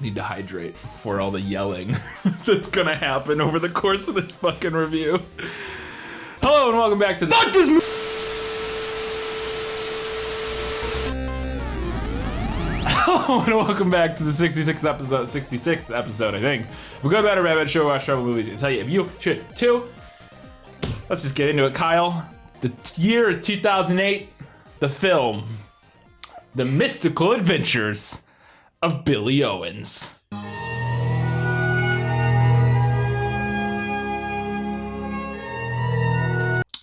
Need to hydrate for all the yelling that's gonna happen over the course of this fucking review. Hello and welcome back to the Fuck this movie! Hello and welcome back to the 66th episode, I think. Of Good Bad Media LLC show, watch travel movies, and tell you if you should too. Let's just get into it, Kyle. The year is 2008. The film, The Mystical Adventures of Billy Owens.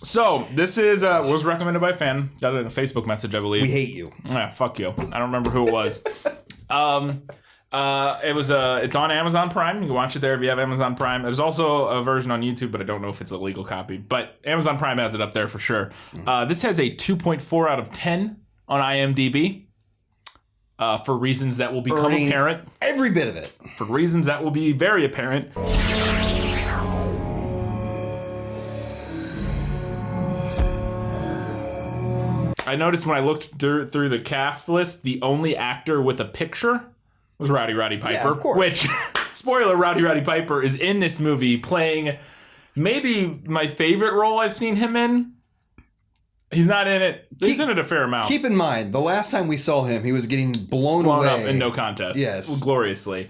So this is was recommended by a fan. Got it in a Facebook message, I believe. We hate you. Yeah, fuck you. I don't remember who it was. It's on Amazon Prime. You can watch it there if you have Amazon Prime. There's also a version on YouTube, but I don't know if it's a legal copy. But Amazon Prime has it up there for sure. This has a 2.4 out of 10 on IMDb. For reasons that will become apparent. Every bit of it. For reasons that will be very apparent. I noticed when I looked through the cast list, the only actor with a picture was Roddy Piper. Yeah, of course. Which, spoiler, Roddy Piper is in this movie playing maybe my favorite role I've seen him in. He's not in it. He's in it a fair amount. Keep in mind, the last time we saw him, he was getting blown away. Up in No Contest. Yes. Gloriously.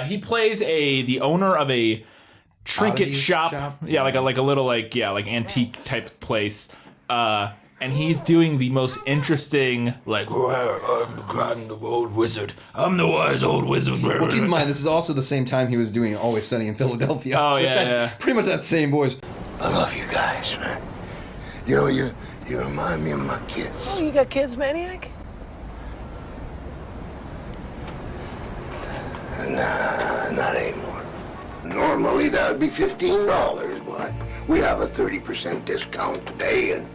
He plays the owner of a trinket shop. Yeah, like a little antique type place. And he's doing the most interesting, I'm kind of old wizard. I'm the wise old wizard. Well, keep in mind, this is also the same time he was doing Always Sunny in Philadelphia. Oh, yeah. Pretty much that same voice. I love you guys, man. You know, you remind me of my kids. Oh, you got kids, Maniac? Nah, not anymore. Normally that would be $15, but we have a 30% discount today, and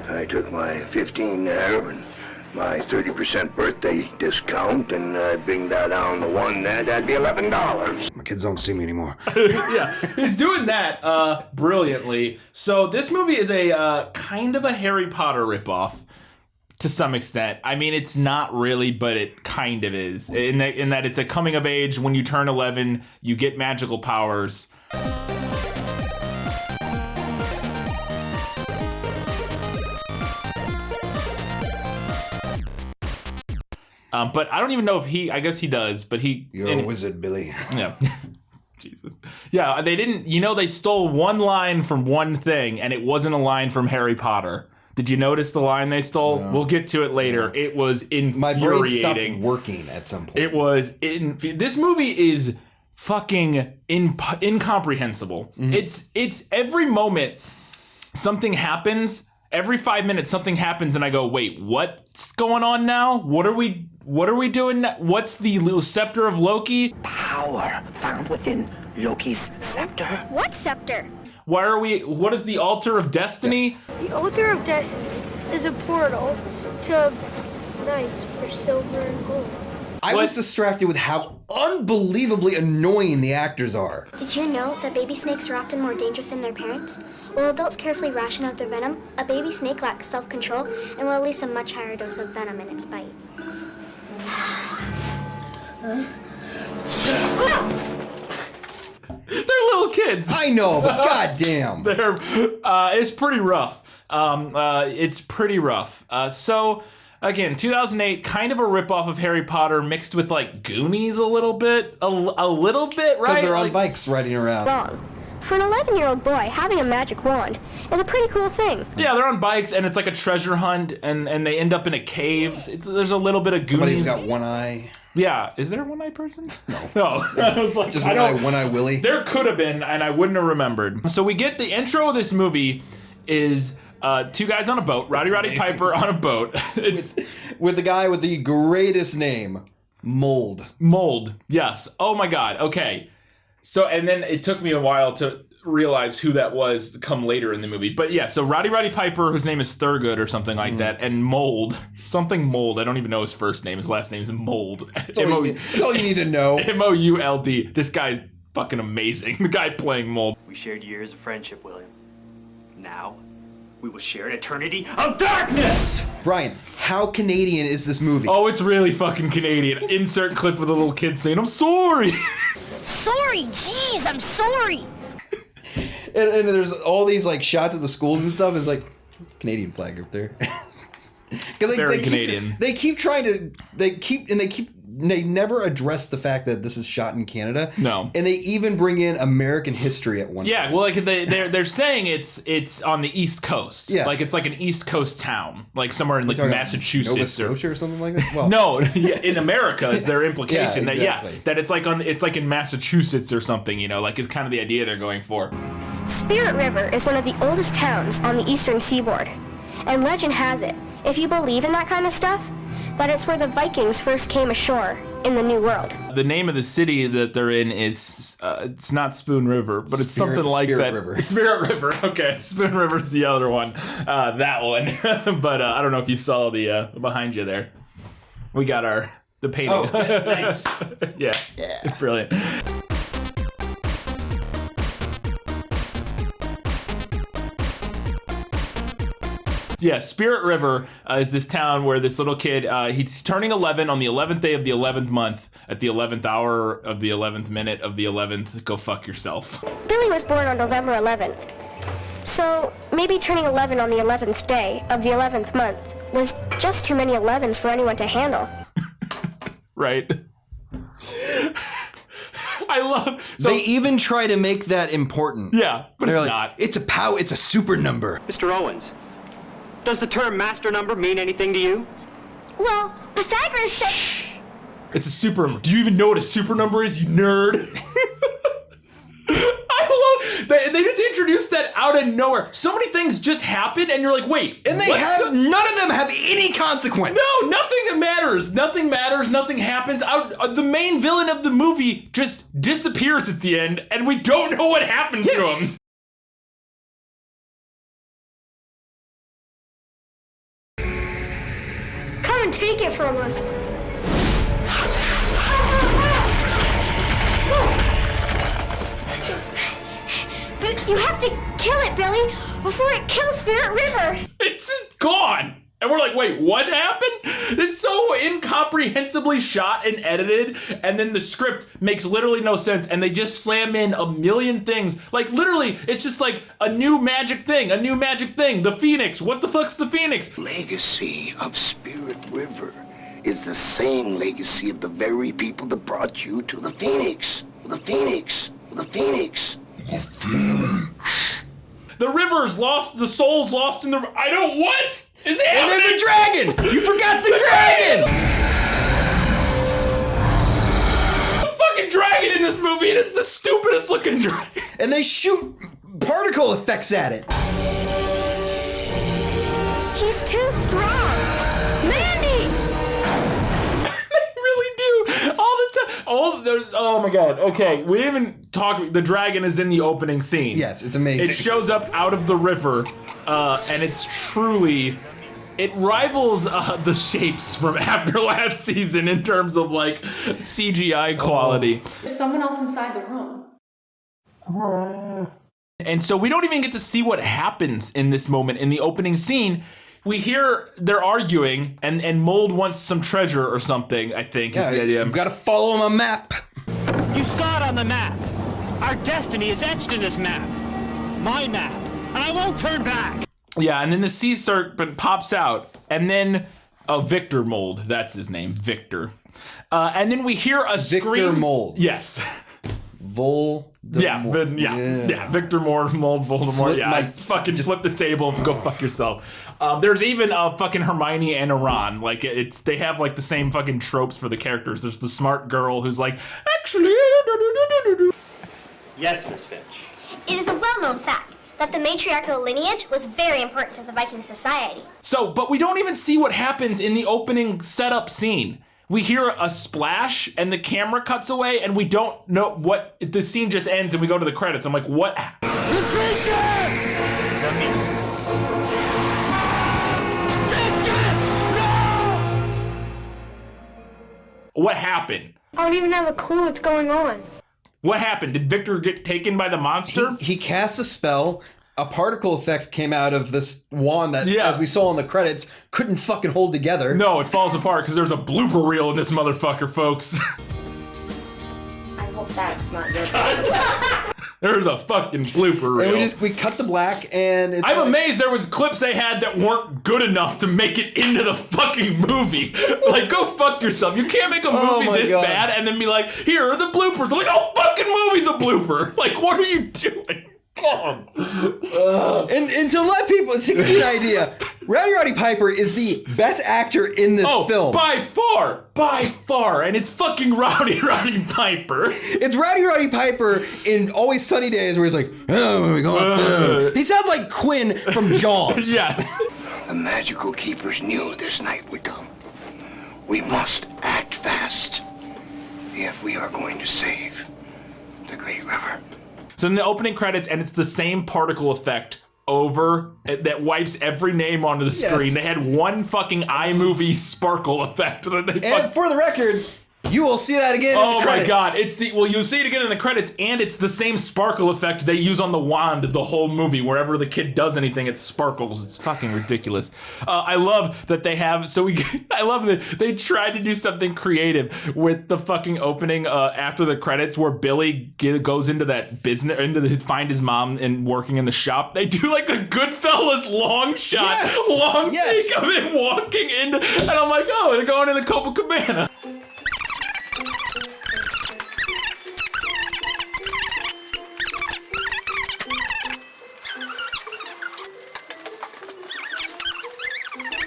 I took my 15 there and my 30% birthday discount, and I bring that down to one there. That'd be $11. My kids don't see me anymore. Yeah, he's doing that brilliantly. So this movie is a kind of a Harry Potter ripoff to some extent. I mean, it's not really, but it kind of is. In that it's a coming of age. When you turn 11, you get magical powers. But I don't even know if I guess he does, but You're a wizard, Billy. Yeah. Jesus. Yeah, they didn't, they stole one line from one thing, and it wasn't a line from Harry Potter. Did you notice the line they stole? No. We'll get to it later. No. It was infuriating. My brain stopped working at some point. It was, this movie is fucking incomprehensible. Mm-hmm. It's every moment something happens. Every 5 minutes, something happens, and I go, "Wait, what's going on now? What are we doing now? What's the scepter of Loki? Power found within Loki's scepter. What scepter? What is the altar of destiny? The altar of destiny is a portal to knights for silver and gold. I was distracted with how unbelievably annoying the actors are. Did you know that baby snakes are often more dangerous than their parents? While adults carefully ration out their venom, a baby snake lacks self-control and will release a much higher dose of venom in its bite. They're little kids. I know, but goddamn. It's pretty rough. It's pretty rough. So, again, 2008, kind of a ripoff of Harry Potter mixed with, Goonies a little bit. A little bit, right? Because they're on bikes riding around. Wrong. For an 11-year-old boy, having a magic wand is a pretty cool thing. Yeah, they're on bikes, and it's like a treasure hunt, and they end up in a cave. There's a little bit of Goonies. Somebody's got one eye. Yeah, is there a one-eyed person? No. I was like, just one eye Willie. There could have been, and I wouldn't have remembered. So we get the intro of this movie is two guys on a boat, Roddy Piper on a boat. with the guy with the greatest name, Mold. Mold, yes. Oh my God, okay. So, and then it took me a while to realize who that was come later in the movie. But yeah, so Roddy Piper, whose name is Thurgood or something like that, and Mold. I don't even know his first name. His last name is Mold. That's all you need to know. Mould. This guy's fucking amazing. The guy playing Mold. We shared years of friendship, William. Now, we will share an eternity of darkness! Brian, how Canadian is this movie? Oh, it's really fucking Canadian. Insert clip with a little kid saying, "I'm sorry." Sorry, jeez, I'm sorry. And there's all these like shots of the schools and stuff. It's like Canadian flag up there. Very Canadian. They never address the fact that this is shot in Canada. No. And they even bring in American history at one point. Yeah, well, like they're saying it's on the East Coast. Yeah. Like it's like an East Coast town, like somewhere in like Massachusetts Nova Scotia or something like that. Well, no, yeah, in America is their implication yeah, exactly. that it's like in Massachusetts or something, you know, like it's kind of the idea they're going for. Spirit River is one of the oldest towns on the eastern seaboard. And legend has it, if you believe in that kind of stuff, that it's where the Vikings first came ashore in the New World. The name of the city that they're in is, it's not Spoon River, but it's something like Spirit that. River. Spirit River. Okay, Spoon River's the other one. That one. But I don't know if you saw the behind you there. We got the painting. Oh, nice. Yeah, it's brilliant. Yeah, Spirit River is this town where this little kid, he's turning 11 on the 11th day of the 11th month at the 11th hour of the 11th minute of the 11th. Go fuck yourself. Billy was born on November 11th. So maybe turning 11 on the 11th day of the 11th month was just too many 11s for anyone to handle. Right. I love... So, they even try to make that important. Yeah, but They're it's like, not. It's a super number. Mr. Owens, does the term master number mean anything to you? Well, Pythagoras said... It's a super number. Do you even know what a super number is, you nerd? I love that they just introduced that out of nowhere. So many things just happen, and you're like, wait. And none of them have any consequence. No, nothing that matters. Nothing matters. Nothing happens. The main villain of the movie just disappears at the end, and we don't know what happened to him. Come and take it from us. But you have to kill it, Billy, before it kills Spirit River. It's just gone. And we're like, wait, what happened? It's so incomprehensibly shot and edited, and then the script makes literally no sense, and they just slam in a million things. Like, literally, it's just like a new magic thing. The Phoenix. What the fuck's the Phoenix? Legacy of Spirit River is the same legacy of the very people that brought you to the Phoenix. The Phoenix. The Phoenix. The river's lost, the soul's lost in the... I don't... What is happening? And there's a dragon! You forgot the dragon! A fucking dragon in this movie, and it's the stupidest looking dragon. And they shoot particle effects at it. He's too strong. Mandy! They really do. All the time. Oh my god. Okay, we didn't even talk. The dragon is in the opening scene. Yes, it's amazing. It shows up out of the river, and it's truly... It rivals the shapes from after last season in terms of like CGI quality. There's someone else inside the room. And so we don't even get to see what happens in this moment in the opening scene. We hear they're arguing, and Mold wants some treasure or something, I think is the idea. You've got to follow him a map. You saw it on the map. Our destiny is etched in this map. My map. And I won't turn back. Yeah, and then the sea serpent pops out, and then Victor Mold, that's his name, Victor. And then we hear a scream. Victor Mold. Yes. Yeah, Victor Mold, Voldemort. Fucking flip the table and go fuck yourself. There's even a fucking Hermione and a Ron. Like they have like the same fucking tropes for the characters. There's the smart girl who's like, actually. Yes, Miss Finch. It is a well-known fact that the matriarchal lineage was very important to the Viking society. So, but we don't even see what happens in the opening setup scene. We hear a splash and the camera cuts away and we don't know what, the scene just ends and we go to the credits. I'm like, what? The nieces. What happened? I don't even have a clue what's going on. What happened? Did Victor get taken by the monster? He cast a spell. A particle effect came out of this wand that, as we saw in the credits, couldn't fucking hold together. No, it falls apart because there's a blooper reel in this motherfucker, folks. I hope that's not your There's a fucking blooper reel. And we cut the black, and it's I'm amazed there was clips they had that weren't good enough to make it into the fucking movie. Like, go fuck yourself. You can't make a movie this bad and then be like, here are the bloopers. Like, oh, fucking movie's a blooper. Like, what are you doing? God. And to let people, to give you an idea, Roddy Piper is the best actor in this film. By far, and it's fucking Roddy Piper. It's Roddy Piper in Always Sunny Days where he's like, oh, we go he sounds like Quinn from Jaws. Yes. The magical keepers knew this night would come. We must act fast if we are going to save the Great River. So in the opening credits, and it's the same particle effect over that wipes every name onto the screen. They had one fucking iMovie sparkle effect that they and for the record, you will see that again in the credits. Oh my god, you'll see it again in the credits, and it's the same sparkle effect they use on the wand the whole movie. Wherever the kid does anything, it sparkles. It's fucking ridiculous. I love that they have, I love that they tried to do something creative with the fucking opening after the credits where Billy goes into that business, find his mom and working in the shop. They do like a Goodfellas long shot, take of him walking into, and I'm like, oh, they're going into Copacabana.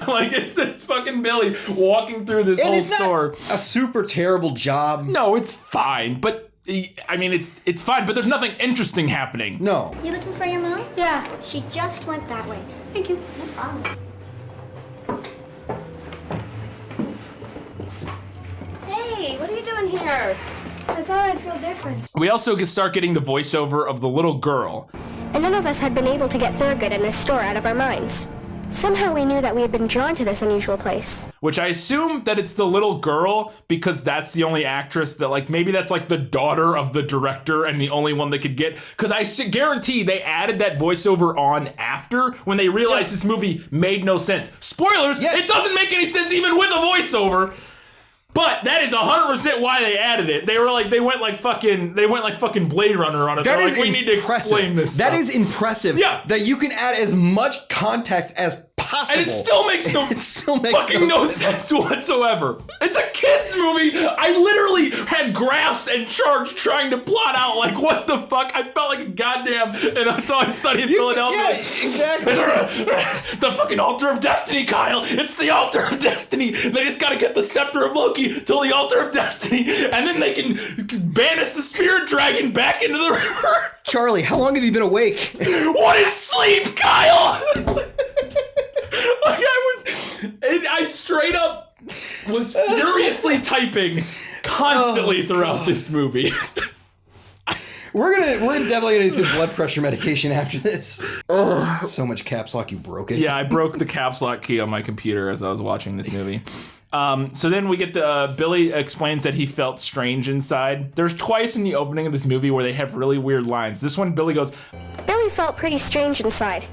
Like, it's fucking Billy walking through this whole store. A super terrible job. No, it's fine, but I mean, it's fine, but there's nothing interesting happening. No. You looking for your mom? Yeah. She just went that way. Thank you. No problem. Hey, what are you doing here? I thought I'd feel different. We also start getting the voiceover of the little girl. And none of us had been able to get Thurgood and his store out of our minds. Somehow we knew that we had been drawn to this unusual place. Which I assume that it's the little girl because that's the only actress that, like, maybe that's like the daughter of the director and the only one they could get. Because I guarantee they added that voiceover on after when they realized this movie made no sense. Spoilers, it doesn't make any sense even with a voiceover. But that is 100% why they added it. They went like fucking Blade Runner on it. That is like, we need to explain this That stuff. is impressive. Yeah. That you can add as much context as possible. And it still makes no sense whatsoever. It's a kid's movie. I literally had graphs and charts trying to plot out, like, what the fuck? I felt like a goddamn, and that's Always Sunny in Philadelphia. Yeah, exactly. The fucking altar of destiny, Kyle. It's the altar of destiny. They just gotta get the scepter of Loki till the altar of destiny, and then they can banish the spirit dragon back into the river. Charlie, how long have you been awake? What is sleep, Kyle? Like, I straight up was furiously typing constantly throughout this movie. We're definitely gonna need some blood pressure medication after this. So much caps lock, you broke it. Yeah, I broke the caps lock key on my computer as I was watching this movie. So then we get Billy explains that he felt strange inside. There's twice in the opening of this movie where they have really weird lines. This one, Billy goes, Billy felt pretty strange inside.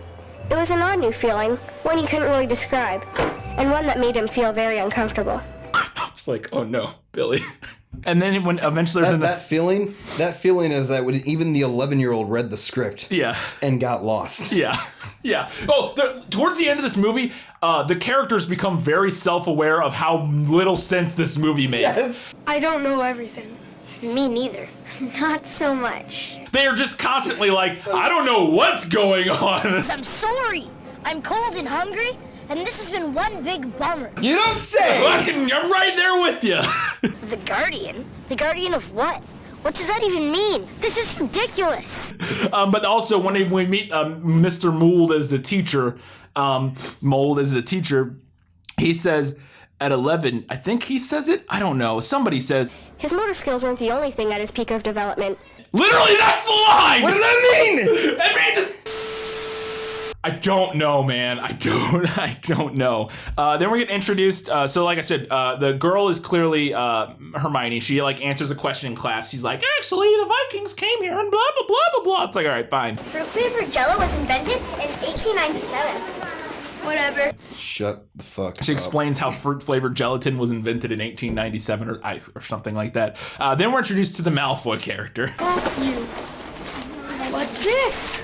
It was an odd new feeling, one he couldn't really describe, and one that made him feel very uncomfortable. I was like, oh no, Billy. And then when eventually there's that feeling is that when even the 11-year-old read the script and got lost. Yeah. Oh, towards the end of this movie, the characters become very self-aware of how little sense this movie makes. Yes. I don't know everything. Me neither. Not so much. They are just constantly like, I don't know what's going on. I'm sorry. I'm cold and hungry, and this has been one big bummer. You don't say! I'm right there with you. The Guardian? The Guardian of what? What does that even mean? This is ridiculous. But also, when we meet Mr. Mould as the teacher, he says, at 11, I think he says it? I don't know. Somebody says... His motor skills weren't the only thing at his peak of development. Literally, that's the line! What does that mean? It means it's... I don't know, man. I don't know. Then we get introduced. So like I said, the girl is clearly Hermione. She like answers a question in class. She's like, actually, the Vikings came here and blah, blah, blah, blah, blah. It's like, all right, fine. Fruit-flavored Jello was invented in 1897. Whatever. Shut the fuck up. She explains how fruit-flavored gelatin was invented in 1897 or something like that. Then we're introduced to the Malfoy character. Fuck you. What's this?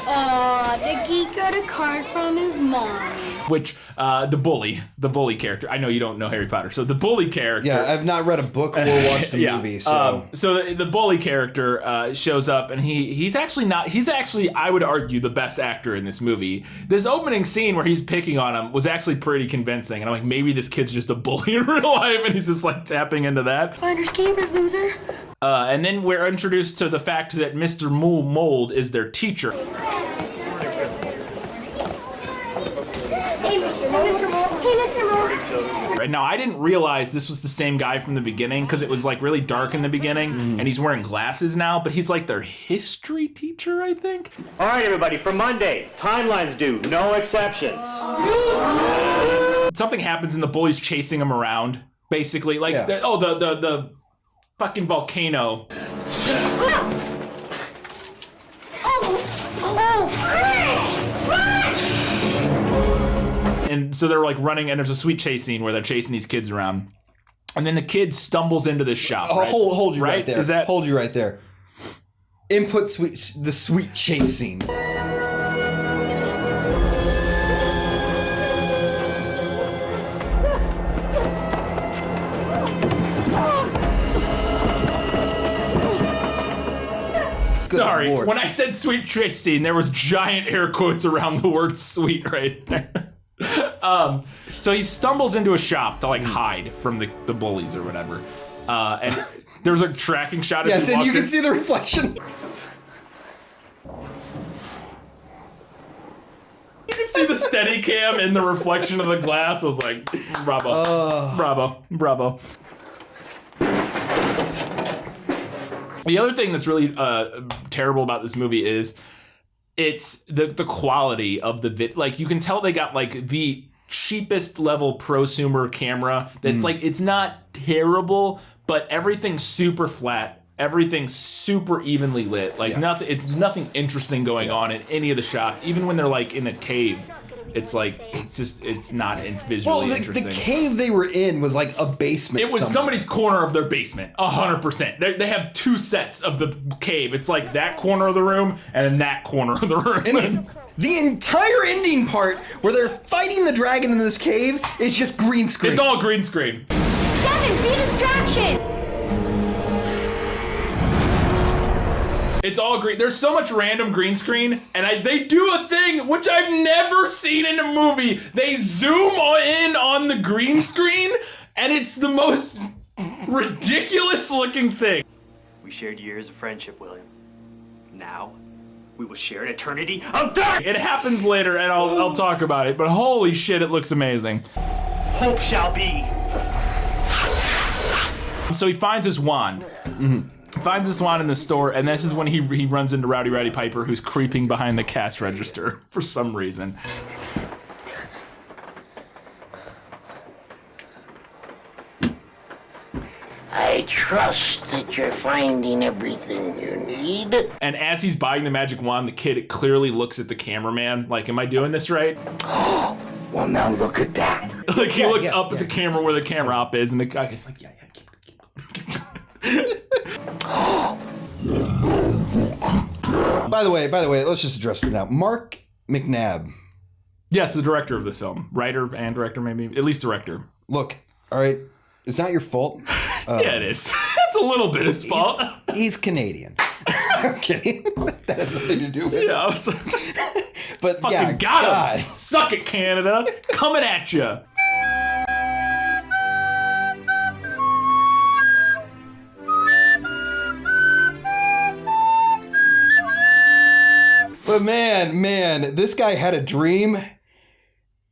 The geek got a card from his mom. Which, the bully character. I know you don't know Harry Potter. So the bully character. Yeah, I've not read a book or watched a movie, so. So the bully character shows up, and he's actually, I would argue, the best actor in this movie. This opening scene where he's picking on him was actually pretty convincing. And I'm like, maybe this kid's just a bully in real life, and he's just like tapping into that. Finders keepers, loser. And then we're introduced to the fact that Mr. Mold is their teacher. Hey, Mr. Mold. Hey, Mr. Mold. Right now, I didn't realize this was the same guy from the beginning because it was like really dark in the beginning, and he's wearing glasses now. But he's like their history teacher, I think. All right, everybody, for Monday, timelines due, no exceptions. Something happens and the bully's chasing him around, basically. Like, the fucking volcano. And so they're like running, and there's a sweet chase scene where they're chasing these kids around. And then the kid stumbles into this shop. Oh, right? hold you right there. Hold you right there. Input the sweet chase scene. Sorry, Lord. when I said sweet chase scene, there was giant air quotes around the word sweet right there. So he stumbles into a shop to like hide from the bullies or whatever. And there's a tracking shot. Yes, and you can see the reflection. You can see the steady cam in the reflection of the glass. I was like, bravo, bravo. The other thing that's really terrible about this movie is it's the quality of the vid. Like, you can tell they got like the cheapest level prosumer camera. That's like, it's not terrible, but everything's super flat. Everything's super evenly lit. Like it's nothing interesting going on in any of the shots. Even when they're like in a cave, it's like it's not visually interesting. The cave they were in was like a basement. It was somebody's corner of their basement, 100%. They have two sets of the cave. It's like that corner of the room and then that corner of the room. And the entire ending part where they're fighting the dragon in this cave is just green screen. It's all green screen. Devin, see distraction. It's all green. There's so much random green screen, and they do a thing which I've never seen in a movie. They zoom in on the green screen, and it's the most ridiculous looking thing. We shared years of friendship, William. Now, we will share an eternity of dark! It happens later, and I'll talk about it, but holy shit, it looks amazing. Hope shall be. So he finds his wand. Finds this wand in the store, and this is when he runs into Roddy Piper, who's creeping behind the cash register for some reason. I trust that you're finding everything you need. And as he's buying the magic wand, the kid clearly looks at the cameraman, like, am I doing this right? Well, now look at that. Like, he looks up at the camera where the camera op is, and the guy's like, yeah, keep By the way, let's just address this now. Mark McNabb. Yes, the director of this film. Writer and director, maybe. At least director. Look, all right, it's not your fault. Yeah, it is. It's a little bit his fault. He's Canadian. I'm kidding. That has nothing to do with it. Yeah, I was like, but fucking yeah, got him. Suck it, Canada. Coming at you. But man, this guy had a dream,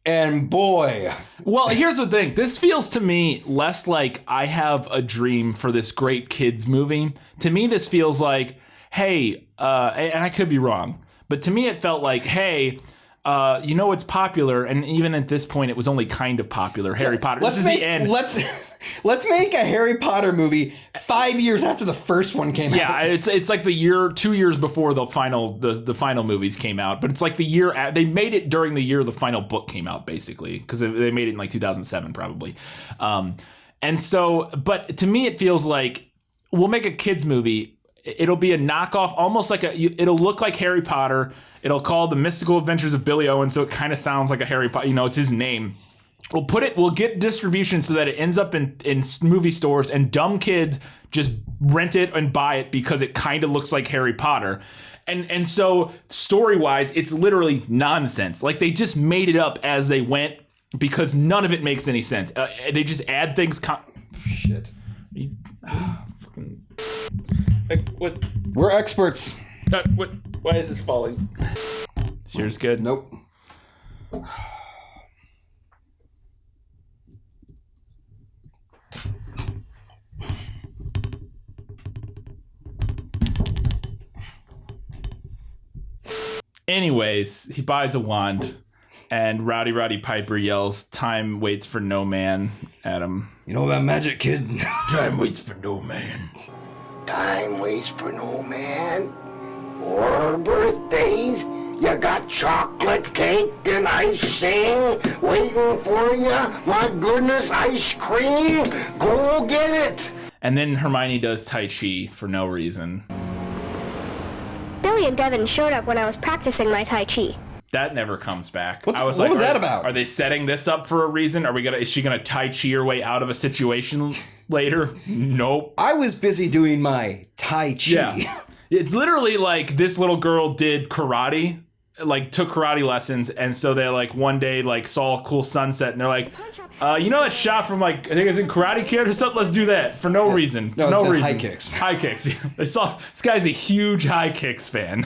And boy. Well, here's the thing. This feels to me less like I have a dream for this great kids movie. To me, this feels like, hey, and I could be wrong, but to me it felt like, hey, you know what's popular, and even at this point it was only kind of popular, Harry Potter. This is the end. Let's make a Harry Potter movie 5 years after the first one came out. Yeah, it's like 2 years before the final movies came out, but it's like the year they made it during the year the final book came out, basically, because they made it in like 2007 probably. And so, but to me it feels like we'll make a kids movie. It'll be a knockoff, almost like it'll look like Harry Potter. It'll call The Mystical Adventures of Billy Owens, so it kind of sounds like a Harry Potter, it's his name. We'll get distribution so that it ends up in movie stores, and dumb kids just rent it and buy it because it kind of looks like Harry Potter. And so story-wise, it's literally nonsense. Like, they just made it up as they went because none of it makes any sense. They just add things. Shit. What? We're experts. What? Why is this falling? Is yours good? Nope. Anyways, he buys a wand, and Roddy Piper yells, "Time waits for no man," at him. You know about magic, kid? Time waits for no man. Time waits for no man. Or birthdays. You got chocolate cake and icing waiting for you. My goodness, ice cream. Go get it. And then Hermione does Tai Chi for no reason. Billy and Devin showed up when I was practicing my Tai Chi. That never comes back. What was that about? Are they setting this up for a reason? Is she gonna Tai Chi her way out of a situation later? Nope. I was busy doing my Tai Chi. Yeah. It's literally like this little girl did karate, like took karate lessons, and so they like one day like saw a cool sunset, and they're like, you know that shot from like I think it's in Karate Kid or something? Let's do that for no reason. For no reason. High kicks. High kicks. They saw this guy's a huge high kicks fan.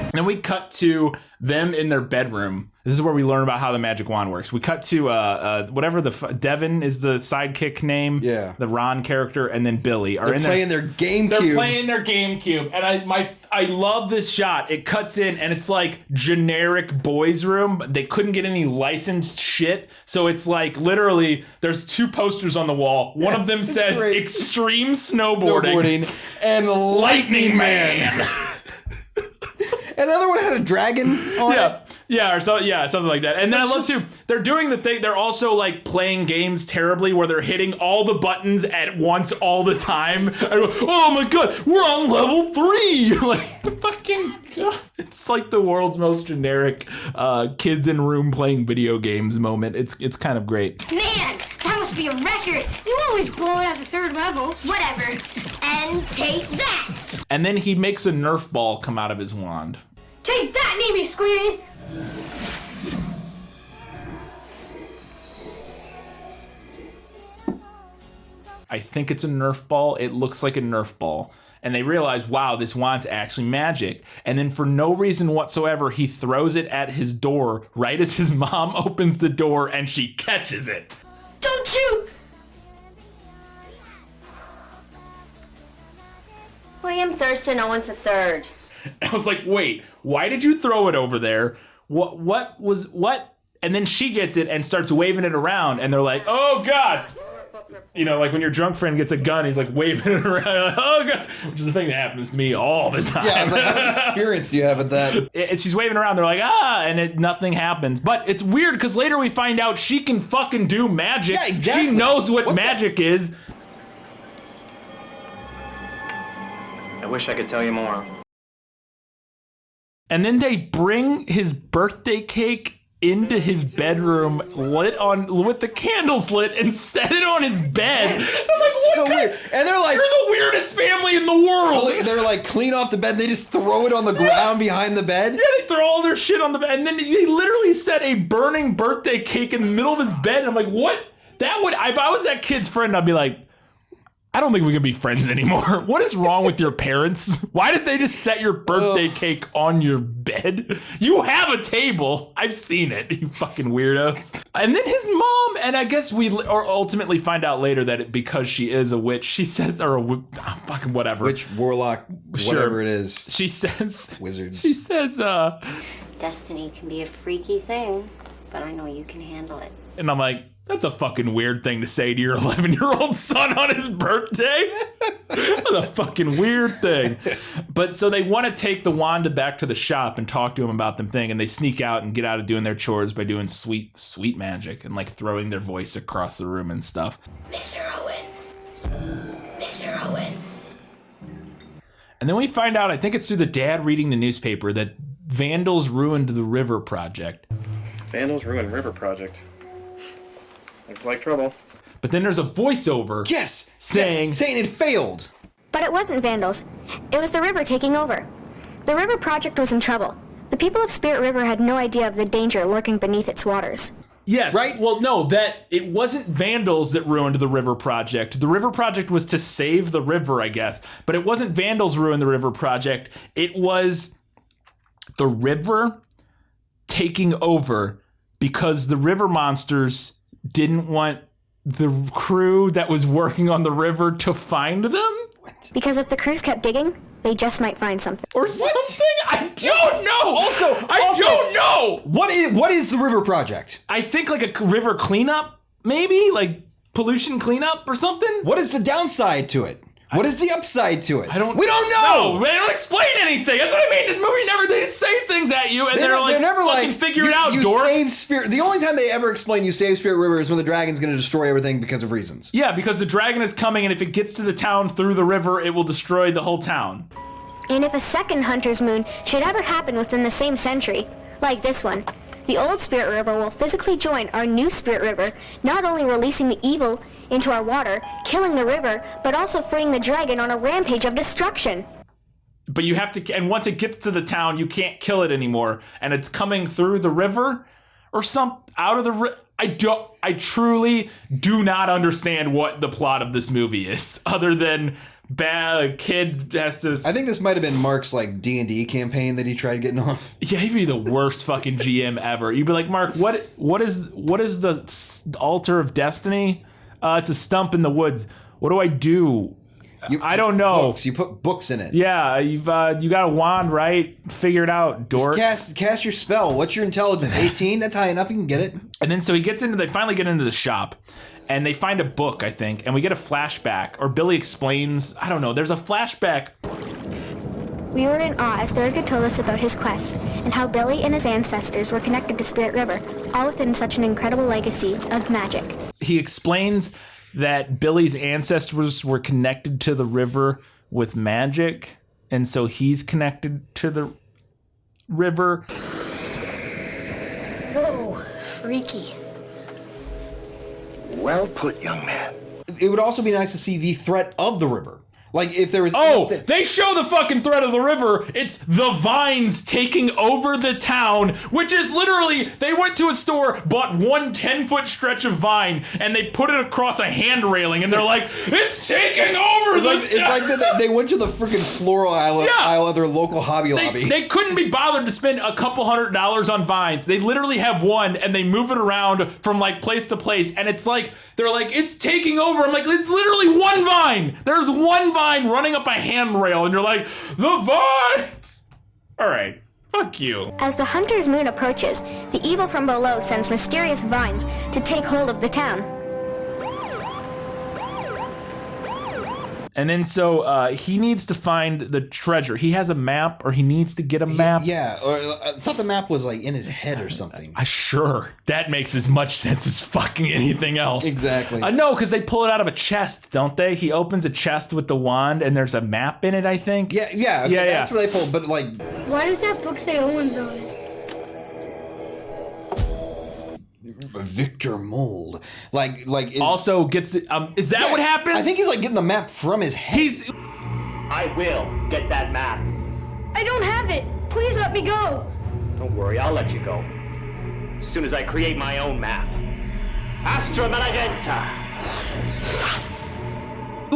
And then we cut to them in their bedroom. This is where we learn about how the magic wand works. We cut to whatever Devin is the sidekick name. Yeah. The Ron character, and then Billy are playing their GameCube. They're playing their GameCube, and I love this shot. It cuts in, and it's like generic boys' room. They couldn't get any licensed shit, so it's like literally there's two posters on the wall. One of them says great. Extreme Snowboarding and Lightning Man. Another one had a dragon on it. Yeah, or so, yeah, something like that. And then I love too, they're doing the thing, they're also like playing games terribly where they're hitting all the buttons at once all the time. Oh my god, we're on level 3! Like, fucking god. It's like the world's most generic kids in room playing video games moment. It's kind of great. Man, that must be a record. You always blow it at the third level. Whatever. And take that. And then he makes a Nerf ball come out of his wand. Take that, name you squeeze. I think it's a Nerf ball. It looks like a Nerf ball. And they realize, wow, this wand's actually magic. And then for no reason whatsoever, he throws it at his door right as his mom opens the door and she catches it. Don't you? William Thurston Owens III. I was like, wait, why did you throw it over there? What? And then she gets it and starts waving it around, and they're like, oh God. You know, like when your drunk friend gets a gun, he's like waving it around, like, oh God, which is the thing that happens to me all the time. Yeah, I was like, how much experience do you have at that? And she's waving around, they're like, and nothing happens. But it's weird because later we find out she can fucking do magic. Yeah, exactly. She knows what magic is. I wish I could tell you more. And then they bring his birthday cake into his bedroom, lit on with the candles lit, and set it on his bed. Yes. I'm like, what So weird. And they're like, you're the weirdest family in the world. They're like clean off the bed. They just throw it on the ground behind the bed. Yeah, they throw all their shit on the bed, and then he literally set a burning birthday cake in the middle of his bed. And I'm like, what? That would, if I was that kid's friend, I'd be like, I don't think we can be friends anymore. What is wrong with your parents? Why did they just set your birthday cake on your bed? You have a table. I've seen it, you fucking weirdos. And then his mom, and I guess we ultimately find out later that because she is a witch, she says, fucking whatever. Witch, warlock, whatever it is. She says, wizards. She says, Destiny can be a freaky thing, but I know you can handle it. and I'm like, that's a fucking weird thing to say to your 11-year-old son on his birthday. That's a fucking weird thing. But so they want to take the Wanda back to the shop and talk to him about them thing, and they sneak out and get out of doing their chores by doing sweet magic and like throwing their voice across the room and stuff. Mr. Owens. Mr. Owens. And then we find out, I think it's through the dad reading the newspaper, that vandals ruined the river project. Vandals ruined river project. Looks like trouble. But then there's a voiceover. Yes! Saying it failed. But it wasn't vandals. It was the river taking over. The river project was in trouble. The people of Spirit River had no idea of the danger lurking beneath its waters. Yes. Right? Well, no, that it wasn't vandals that ruined the river project. The river project was to save the river, I guess. But it wasn't vandals ruined the river project. It was the river taking over because the river monsters didn't want the crew that was working on the river to find them? What? Because if the crews kept digging, they just might find something. Or something? I don't know! I don't know! What is the river project? I think like a river cleanup, maybe? Like pollution cleanup or something? What is the downside to it? What is the upside to it? We don't know! No, they don't explain anything. That's what I mean. This movie they say things at you and they're never fucking figure it out, dork. Save Spirit. The only time they ever explain you save Spirit River is when the dragon's going to destroy everything because of reasons. Yeah, because the dragon is coming, and if it gets to the town through the river, it will destroy the whole town. And if a second Hunter's Moon should ever happen within the same century, like this one, the old Spirit River will physically join our new Spirit River, not only releasing the evil into our water, killing the river, but also freeing the dragon on a rampage of destruction. But you have to, and once it gets to the town, you can't kill it anymore, and it's coming through the river or out of the river. I truly do not understand what the plot of this movie is, other than a kid has to. I think this might have been Mark's like D&D campaign that he tried getting off. Yeah, he'd be the worst fucking GM ever. You'd be like, Mark, what is the altar of destiny? It's a stump in the woods. What do I do? I don't know. Books. You put books in it. Yeah, you got a wand, right? Figure it out, dork. Cast your spell. What's your intelligence? 18? That's high enough. You can get it. And then so they finally get into the shop, and they find a book, I think, and we get a flashback, or Billy explains. I don't know. There's a flashback. We were in awe as Thurgood told us about his quest and how Billy and his ancestors were connected to Spirit River, all within such an incredible legacy of magic. He explains that Billy's ancestors were connected to the river with magic, and so he's connected to the river. Whoa, freaky. Well put, young man. It would also be nice to see the threat of the river. Like, if there was... they show the fucking threat of the river. It's the vines taking over the town, which is literally, they went to a store, bought one 10-foot stretch of vine, and they put it across a hand railing, and they're like, it's taking over the town! It's like they went to the freaking floral aisle of their local Hobby Lobby. They couldn't be bothered to spend a couple $100 on vines. They literally have one, and they move it around from, like, place to place, and it's like, they're like, it's taking over. I'm like, it's literally one vine! There's one vine running up a handrail, and you're like, the vines! Alright, fuck you. As the Hunter's Moon approaches, the evil from below sends mysterious vines to take hold of the town. And then so he needs to find the treasure. He has a map, or he needs to get a map. Yeah, or I thought the map was like in his head or something. Sure, that makes as much sense as fucking anything else. Exactly. No, because they pull it out of a chest, don't they? He opens a chest with the wand, and there's a map in it, I think. Yeah. Okay, that's where they pull. But like, Why does that book say Owens on it? Victor Mold, also gets it. Is that what happens? I think he's like getting the map from his head. I will get that map. I don't have it. Please let me go. Don't worry, I'll let you go. As soon as I create my own map. Astra Malagenta.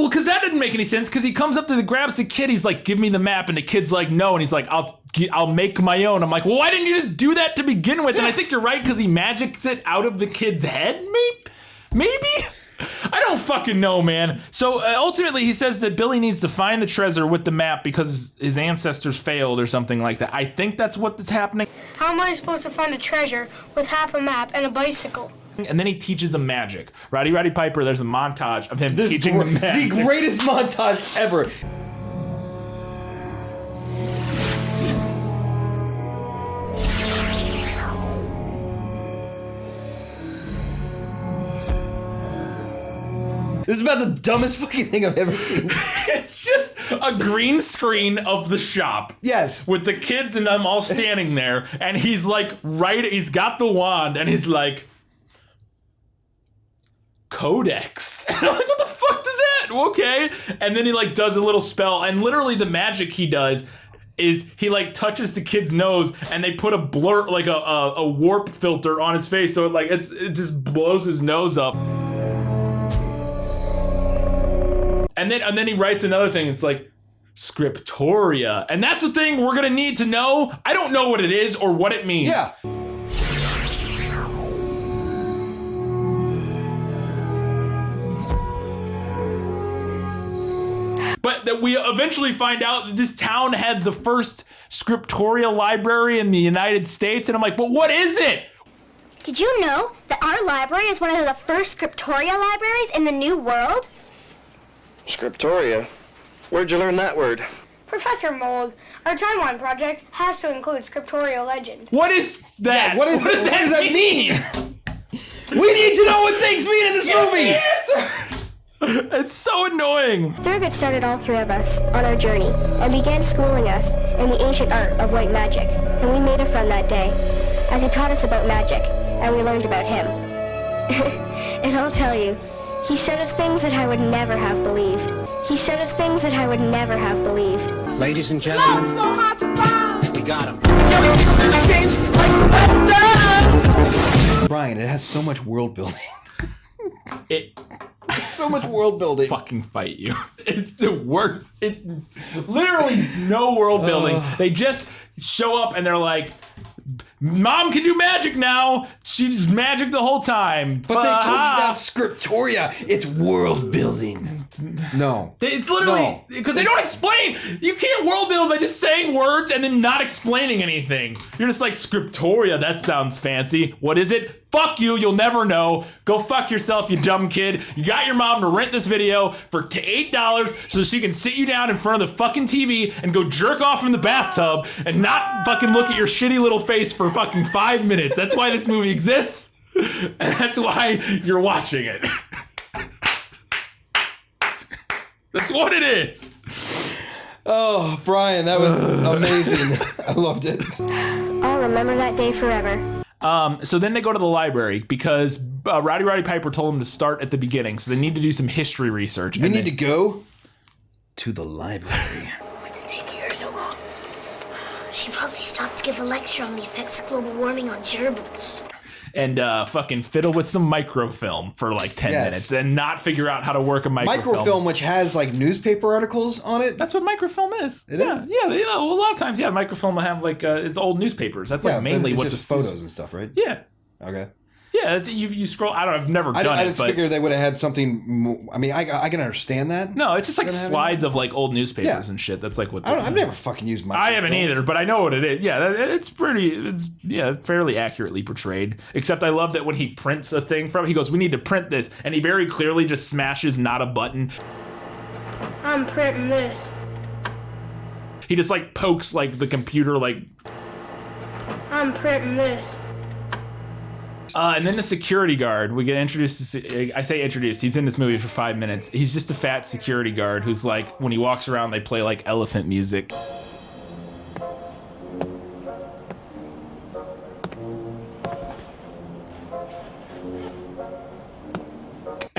Well, because that didn't make any sense, because he comes up to grabs the kid, he's like, give me the map, and the kid's like, no, and he's like, I'll make my own. I'm like, well, why didn't you just do that to begin with? And I think you're right, because he magics it out of the kid's head, maybe? I don't fucking know, man. So ultimately, he says that Billy needs to find the treasure with the map because his ancestors failed or something like that. I think that's what's happening. How am I supposed to find a treasure with half a map and a bicycle? And then he teaches him magic. Roddy Piper, there's a montage of him teaching the magic. The greatest montage ever. This is about the dumbest fucking thing I've ever seen. It's just a green screen of the shop. Yes. With the kids and them all standing there. And he's like, he's got the wand and he's like, Codex. And I'm like, what the fuck does that? Okay. And then he like does a little spell. And literally the magic he does is he like touches the kid's nose and they put a blur, like a warp filter on his face. So it just blows his nose up. And then he writes another thing. It's like Scriptoria. And that's the thing we're going to need to know. I don't know what it is or what it means. Yeah. But that we eventually find out that this town had the first Scriptoria library in the United States. And I'm like, but what is it? Did you know that our library is one of the first Scriptoria libraries in the New World? Scriptoria? Where'd you learn that word? Professor Mold, our timeline project has to include Scriptoria legend. What is that? Yeah, what does that mean? We need to know what things mean in this movie! It's so annoying. Thurgood started all three of us on our journey and began schooling us in the ancient art of white magic. And we made a friend that day, as he taught us about magic, and we learned about him. And I'll tell you, he showed us things that I would never have believed. He showed us things that I would never have believed. Ladies and gentlemen, we got him. Brian, it has so much world building. It's so much world building. Fucking fight you. It's the worst. Literally no world building. They just show up and they're like, Mom can do magic now. She's magic the whole time. But they told you about Scriptoria. It's world building. No. It's literally, because they don't explain. You can't world build by just saying words and then not explaining anything. You're just like, Scriptoria, that sounds fancy. What is it? Fuck you, you'll never know. Go fuck yourself, you dumb kid. You got your mom to rent this video for $8 so she can sit you down in front of the fucking TV and go jerk off in the bathtub and not fucking look at your shitty little face for fucking 5 minutes. That's why this movie exists. And that's why you're watching it. That's what it is. Oh, Brian, that was amazing. I loved it. I'll remember that day forever. So then they go to the library because Roddy Piper told them to start at the beginning. So they need to do some history research. We need to go to the library. What's taking her so long? She probably stopped to give a lecture on the effects of global warming on gerbils. And fucking fiddle with some microfilm for like 10 minutes and not figure out how to work a microfilm. Microfilm, which has like newspaper articles on it. That's what microfilm is. It is? Yeah, a lot of times, microfilm will have like it's old newspapers. That's like mainly what just photos and stuff, right? Yeah. Okay. Yeah, it's, you scroll. I've never done it. I just figured they would have had something more, I mean, I can understand that. No, it's just like slides of like old newspapers and shit. That's like what. I've never fucking used microfilm. I haven't either, but I know what it is. Yeah, it's fairly accurately portrayed. Except I love that when he prints a thing from, he goes, "We need to print this," and he very clearly just smashes not a button. I'm printing this. He just like pokes like the computer like. I'm printing this. And then the security guard, we get introduced to, I say introduced, he's in this movie for 5 minutes. He's just a fat security guard who's like, when he walks around, they play like elephant music.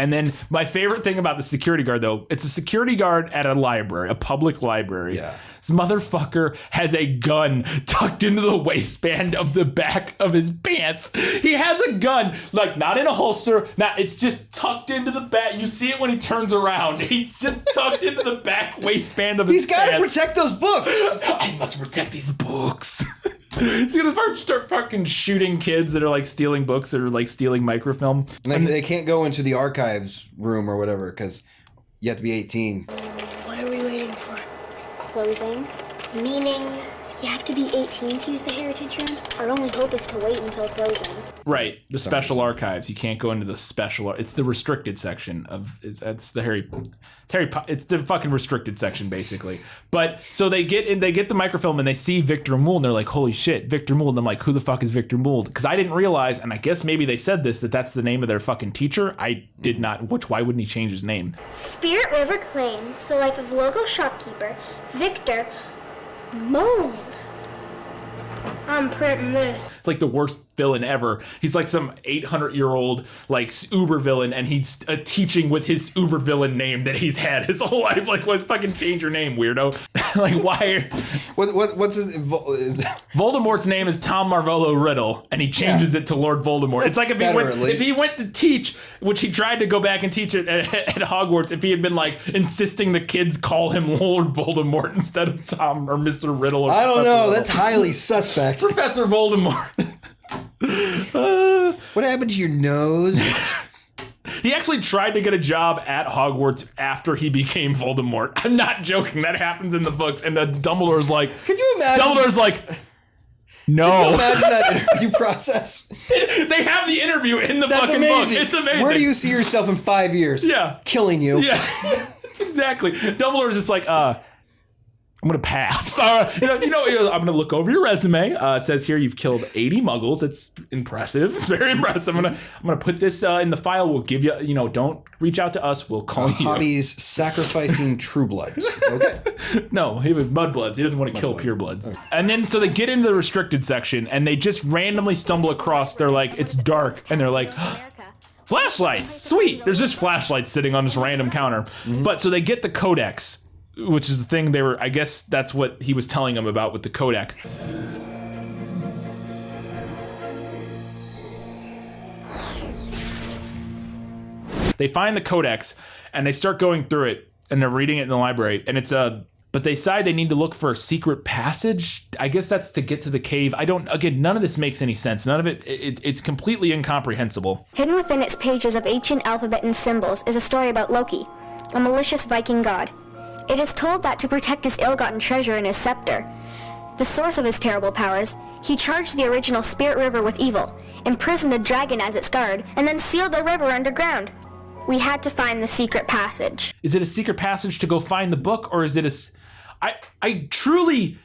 And then my favorite thing about the security guard, though, it's a security guard at a library, a public library. Yeah. This motherfucker has a gun tucked into the waistband of the back of his pants. He has a gun, like not in a holster. It's just tucked into the back. You see it when he turns around. He's just tucked into the back waistband of his pants. He's got to protect those books. I must protect these books. He's gonna start fucking shooting kids that are like stealing books or like stealing microfilm. Like, they can't go into the archives room or whatever because you have to be 18. What are we waiting for? Closing, meaning you have to be 18 to use the heritage room. Our only hope is to wait until closing. Right, the special archives. You can't go into the special. It's the restricted section of. It's the it's the fucking restricted section basically. But so they get in. They get the microfilm and they see Victor Mould and they're like, "Holy shit, Victor Mould!" And I'm like, "Who the fuck is Victor Mould?" Because I didn't realize, and I guess maybe they said this that's the name of their fucking teacher. I did not. Why wouldn't he change his name? Spirit River claims the life of local shopkeeper Victor Mould. I'm printing this. It's like the worst villain ever. He's like some 800-year-old like uber villain, and he's teaching with his uber villain name that he's had his whole life. Like, let's fucking change your name, weirdo. Like, why? What's his? Voldemort's name is Tom Marvolo Riddle, and he changes it to Lord Voldemort. It's like if he went to teach, which he tried to go back and teach it at Hogwarts, if he had been like insisting the kids call him Lord Voldemort instead of Tom or Mr. Riddle. Or I don't know. Riddle. That's highly suspect. Professor Voldemort. What happened to your nose? He actually tried to get a job at Hogwarts after he became Voldemort. I'm not joking. That happens in the books. And Dumbledore's like, could you imagine? Dumbledore's like, no. Could you imagine that interview process? They have the interview in the fucking amazing. book. It's amazing. Where do you see yourself in 5 years? Yeah. Killing you. Yeah. Exactly. Dumbledore's just like, I'm gonna pass. I'm gonna look over your resume. It says here you've killed 80 Muggles. It's impressive. It's very impressive. I'm gonna put this in the file. We'll give you. Don't reach out to us. We'll call you. Hobbies sacrificing true bloods. Okay. No, he was mudbloods. He doesn't want to kill purebloods. Okay. And then so they get into the restricted section and they just randomly stumble across. They're like, it's dark, and they're like, flashlights. Sweet. There's just flashlights sitting on this random counter. Mm-hmm. But so they get the Codex, which is the thing I guess that's what he was telling them about with the Codex. They find the Codex and they start going through it and they're reading it in the library and but they decide they need to look for a secret passage. I guess that's to get to the cave. None of this makes any sense. None of it's completely incomprehensible. Hidden within its pages of ancient alphabet and symbols is a story about Loki, a malicious Viking god. It is told that to protect his ill-gotten treasure in his scepter, the source of his terrible powers, he charged the original Spirit River with evil, imprisoned a dragon as its guard, and then sealed the river underground. We had to find the secret passage. Is it a secret passage to go find the book, or is it I truly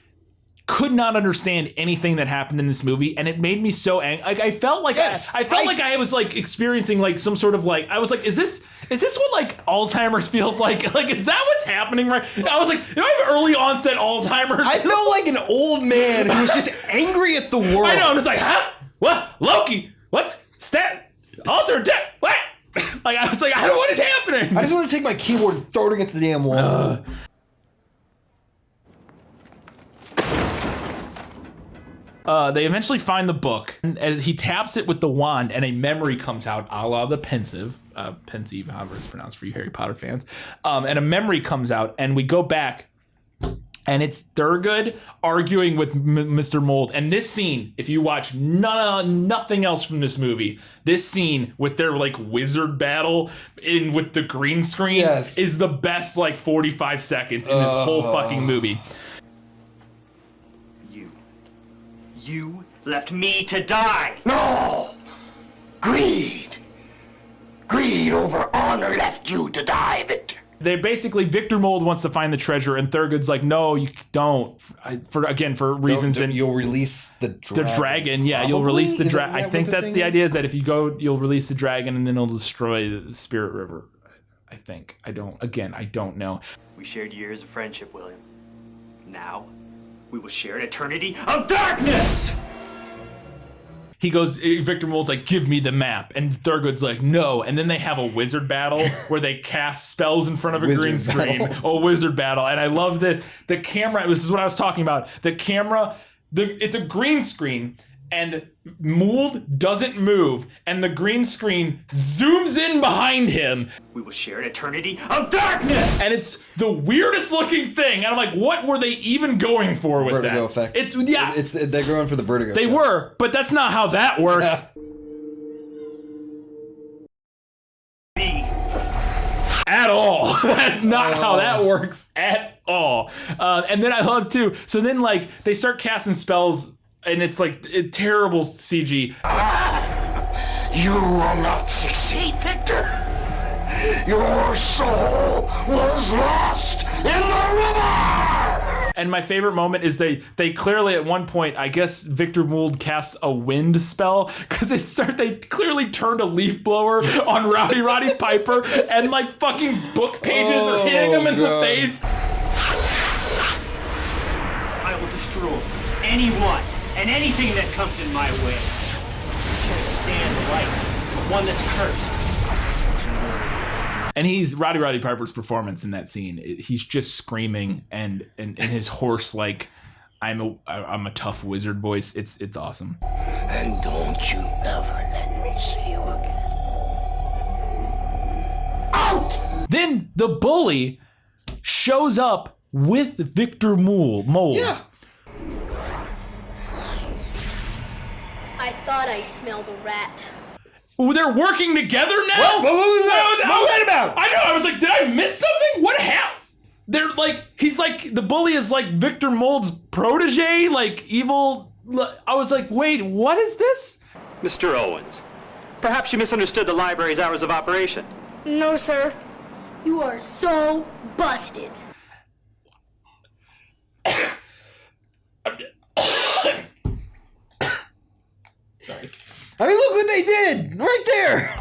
could not understand anything that happened in this movie, and it made me so angry. Like I felt like I was like experiencing like some sort of like I was like, is this what like Alzheimer's feels like? Like is that what's happening right? I was like, do I have early onset Alzheimer's? I felt like an old man who was just angry at the world. I know. I'm just like, huh? What? Loki? What's alter death? What? Like I was like, I don't know what is happening. I just want to take my keyboard and throw it against the damn wall. They eventually find the book, and as he taps it with the wand, and a memory comes out, a la the pensive, however it's pronounced for you Harry Potter fans, and a memory comes out, and we go back, and it's Thurgood arguing with Mr. Mould. And this scene, if you watch nothing else from this movie, this scene with their like wizard battle with the green screens is the best like 45 seconds in this whole fucking movie. You left me to die. No! Greed! Greed over honor left you to die, Victor. They basically, Victor Mould wants to find the treasure, and Thurgood's like, no, you don't. For reasons. And you'll release the dragon. The dragon, yeah, Probably? you'll release the dragon. I think that's the idea, is that if you go, you'll release the dragon, and then it'll destroy the Spirit River. I think. I don't know. We shared years of friendship, William. Now, we will share an eternity of darkness! he goes, Victor Mould's like, give me the map. And Thurgood's like, no. And then they have a wizard battle where they cast spells in front of a green screen. A wizard battle. And I love this. The camera, this is what I was talking about. The camera, it's a green screen. And Mould doesn't move, and the green screen zooms in behind him. We will share an eternity of darkness! And it's the weirdest looking thing. And I'm like, what were they even going for with vertigo that? Effect. They're going for the vertigo. They were, but that's not how that works. At all. That's not how that works at all. And then I love too. So then like they start casting spells. And it's like terrible CG. You will not succeed, Victor. Your soul was lost in the river. And my favorite moment is they clearly at one point, I guess Victor Mould casts a wind spell because they clearly turned a leaf blower on Roddy Piper and like fucking book pages are hitting him in the face. I will destroy anyone and anything that comes in my way. Can't stand the light, one that's cursed. And Roddy Piper's performance in that scene. He's just screaming and his hoarse like I'm a tough wizard voice. It's awesome. And don't you ever let me see you again. Out! Then the bully shows up with Victor Mould. Yeah. I thought I smelled a rat. Ooh, they're working together now? What was that? What was that about? I know, I was like, did I miss something? What happened? They're like, he's like, the bully is like Victor Mould's protege, like evil. I was like, wait, what is this? Mr. Owens, perhaps you misunderstood the library's hours of operation. No, sir. You are so busted. Sorry. I mean, look what they did right there.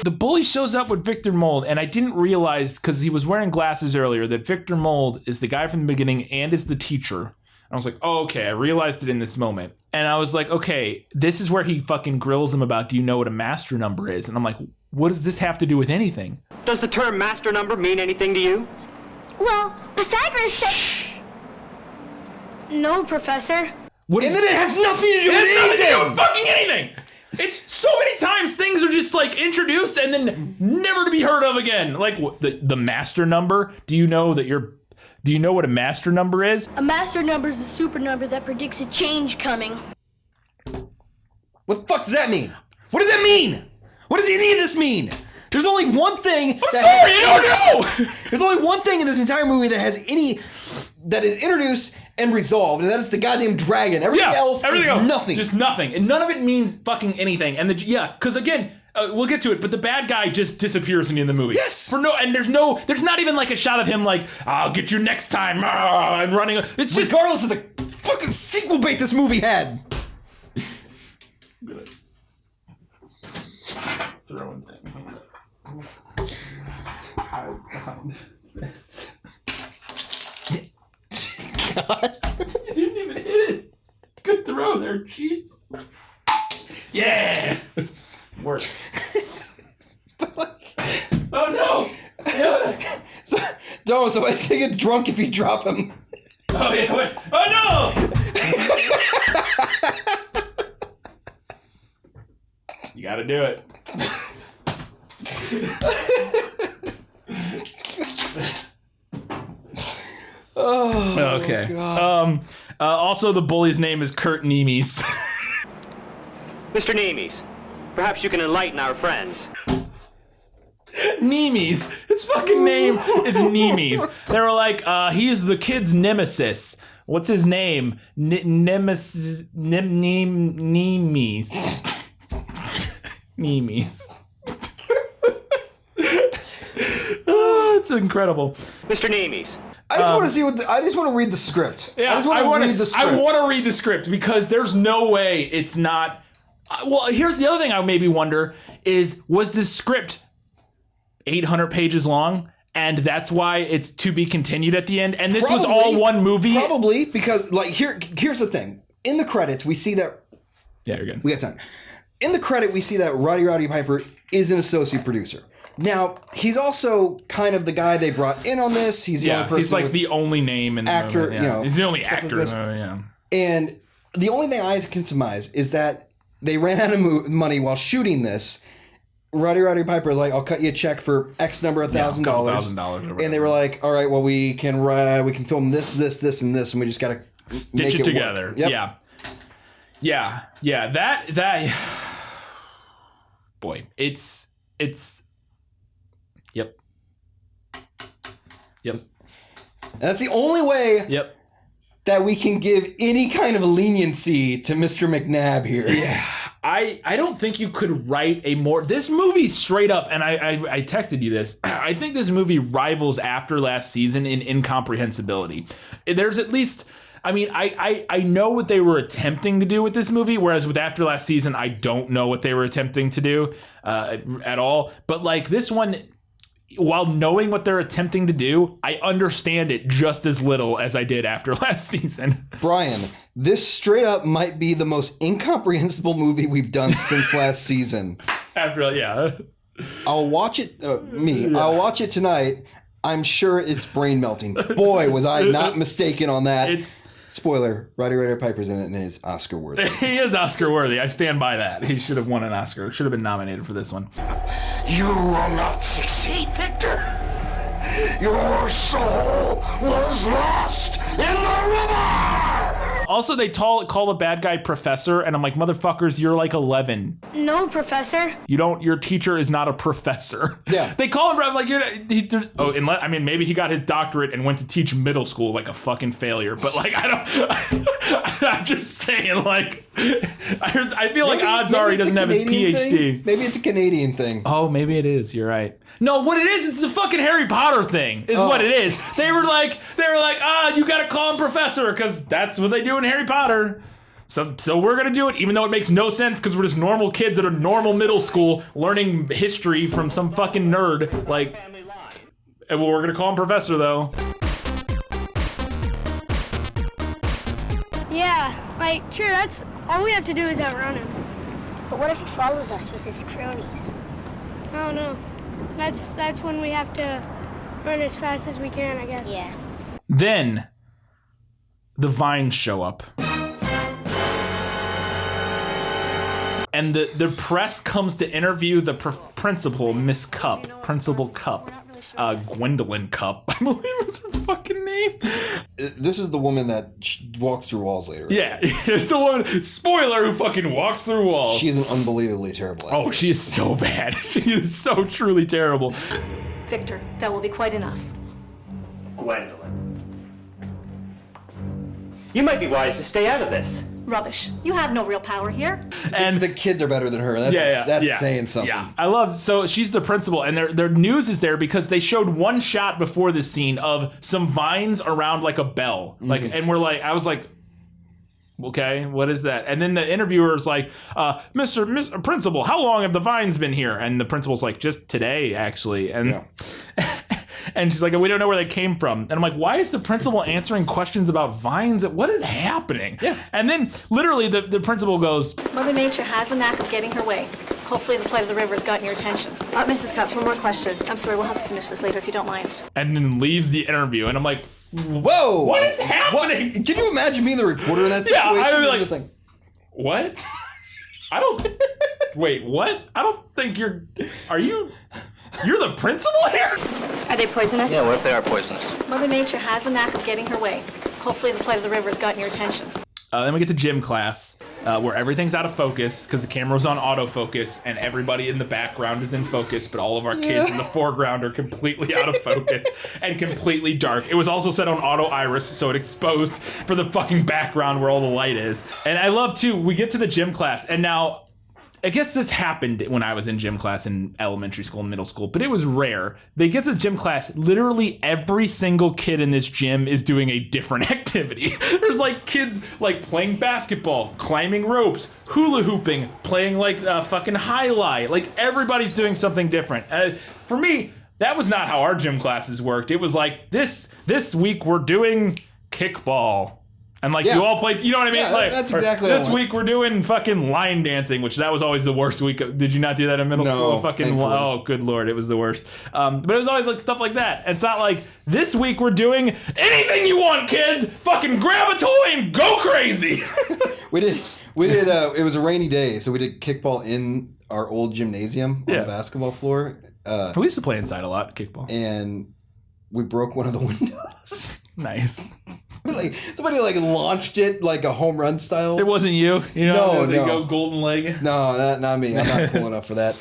The bully shows up with Victor Mould, and I didn't realize, because he was wearing glasses earlier, that Victor Mould is the guy from the beginning and is the teacher. I was like, oh, okay, I realized it in this moment. And I was like, okay, this is where he fucking grills him about, do you know what a master number is? And I'm like, what does this have to do with anything? Does the term master number mean anything to you? Well, Pythagoras said... No, Professor. And then it has nothing to do with anything. Fucking anything. It's so many times things are just like introduced and then never to be heard of again. Like the master number. Do you know what a master number is? A master number is a super number that predicts a change coming. What the fuck does that mean? What does that mean? What does any of this mean? There's only one thing. I don't know. There's only one thing in this entire movie that is introduced and resolved, and that is the goddamn dragon. Everything else is nothing. Just nothing. And none of it means fucking anything. And because again, we'll get to it, but the bad guy just disappears in the movie. Yes. There's not even like a shot of him like, I'll get you next time, and running. It's just regardless of the fucking sequel bait this movie had. Throwing things. God. You didn't even hit it. Good throw there, Chief. Yeah. Works. Oh no. Yeah. So somebody's gonna get drunk if you drop him. Oh yeah. Wait. Oh no. You gotta do it. Oh, okay. God. Also, the bully's name is Kurt Nemes. Mr. Nemes, perhaps you can enlighten our friends. Nemes. His fucking name is Nemes. They were like, he's the kid's nemesis. What's his name? Nemesis. Nemes. Nemes. Oh, it's incredible. Mr. Nemes. I just want to see I just want to read the script. Yeah, I just want to read the script. I want to read the script because there's no way it's not. Well, here's the other thing I maybe wonder is, was this script 800 pages long? And that's why it's to be continued at the end? And this was all one movie? Probably, because like here's the thing. In the credits, we see that Yeah, you're good. We got time. In the credit, we see that Roddy Piper is an associate producer. Now, he's also kind of the guy they brought in on this. He's the only person. He's like the only name in the actor. movie. Yeah. You know, he's the only actor. And the only thing I can surmise is that they ran out of money while shooting this. Roddy Piper is like, I'll cut you a check for X number of $1,000. And they were like, all right, well, we can film this, and this, and we just got to stitch it together. Yep. Yeah. That. Boy, it's. Yep. And that's the only way. That we can give any kind of leniency to Mr. McNabb here. Yeah. I don't think you could write a more... This movie straight up, and I texted you this, I think this movie rivals After Last Season in incomprehensibility. There's at least... I mean, I know what they were attempting to do with this movie, whereas with After Last Season, I don't know what they were attempting to do at all. But like this one... While knowing what they're attempting to do, I understand it just as little as I did After Last Season. Brian, this straight up might be the most incomprehensible movie we've done since last season. I'll watch it. I'll watch it tonight. I'm sure it's brain melting. Boy, was I not mistaken on that. Spoiler, Roddy Piper's in it and is Oscar worthy. He is Oscar worthy. I stand by that. He should have won an Oscar. Should have been nominated for this one. You will not succeed, Victor. Your soul was lost in the river. Also, they call the bad guy Professor, and I'm like, motherfuckers, you're like 11. No, Professor. Your teacher is not a professor. Yeah. They call him, like, maybe he got his doctorate and went to teach middle school like a fucking failure, but like, I'm just saying, like, I feel like odds are he doesn't have his PhD. Maybe it's a Canadian thing. Oh, maybe it is. You're right. No, what it is, it's a fucking Harry Potter thing, is what it is. They were like, you gotta call him Professor, because that's what they do in Harry Potter. So we're gonna do it, even though it makes no sense, because we're just normal kids at a normal middle school learning history from some fucking nerd. Like, well, we're gonna call him Professor, though. Yeah, like, sure, that's all we have to do is outrun him. But what if he follows us with his cronies? I don't know. That's when we have to run as fast as we can, I guess. Yeah. Then the vines show up. And the press comes to interview the principal, Miss Cup, Principal Cup. Gwendolyn Cup, I believe was her fucking name. This is the woman that walks through walls later. Yeah, it's the woman, spoiler, who fucking walks through walls. She is an unbelievably terrible actress. Oh, she is so bad. She is so truly terrible. Victor, that will be quite enough. Gwendolyn. You might be wise to stay out of this. Rubbish. You have no real power here. And the kids are better than her. That's saying something. Yeah, I love. So she's the principal, and their news is there because they showed one shot before this scene of some vines around like a bell, like, and I was like, okay, what is that? And then the interviewer is like, Mr. Principal, how long have the vines been here? And the principal's like, just today, actually. And and she's like, we don't know where they came from. And I'm like, why is the principal answering questions about vines? What is happening? Yeah. And then literally the principal goes, Mother Nature has a knack of getting her way. Hopefully the plight of the river has gotten your attention. Mrs. Cups, one more question. I'm sorry, we'll have to finish this later if you don't mind. And then leaves the interview. And I'm like, whoa, what is happening? What? Can you imagine being the reporter in that situation? Yeah, I would be like, what? I don't, wait, what? I don't think you're the principal here? Are they poisonous? Yeah, what if they are poisonous? Mother Nature has a knack of getting her way. Hopefully the plight of the river has gotten your attention. Then we get to gym class, where everything's out of focus because the camera's on autofocus and everybody in the background is in focus, but all of our kids in the foreground are completely out of focus and completely dark. It was also set on auto iris, so it exposed for the fucking background where all the light is. And I love, too, we get to the gym class, and now, I guess this happened when I was in gym class in elementary school and middle school, but it was rare. They get to the gym class, literally every single kid in this gym is doing a different activity. There's like kids like playing basketball, climbing ropes, hula hooping, playing like fucking highlight. Like everybody's doing something different. For me, that was not how our gym classes worked. It was like this week we're doing kickball. And like you all played, you know what I mean? Yeah, like that's exactly this what I week we're doing fucking line dancing, which that was always the worst week. Did you not do that in middle school? Fucking oh, good lord, it was the worst. But it was always like stuff like that. It's not like this week we're doing anything you want, kids. Fucking grab a toy and go crazy. We did. It was a rainy day, so we did kickball in our old gymnasium on the basketball floor. We used to play inside a lot, kickball, and we broke one of the windows. Nice. Like somebody like launched it like a home run style. It wasn't you, you know? No, they go golden leg. No, not me. I'm not cool enough for that.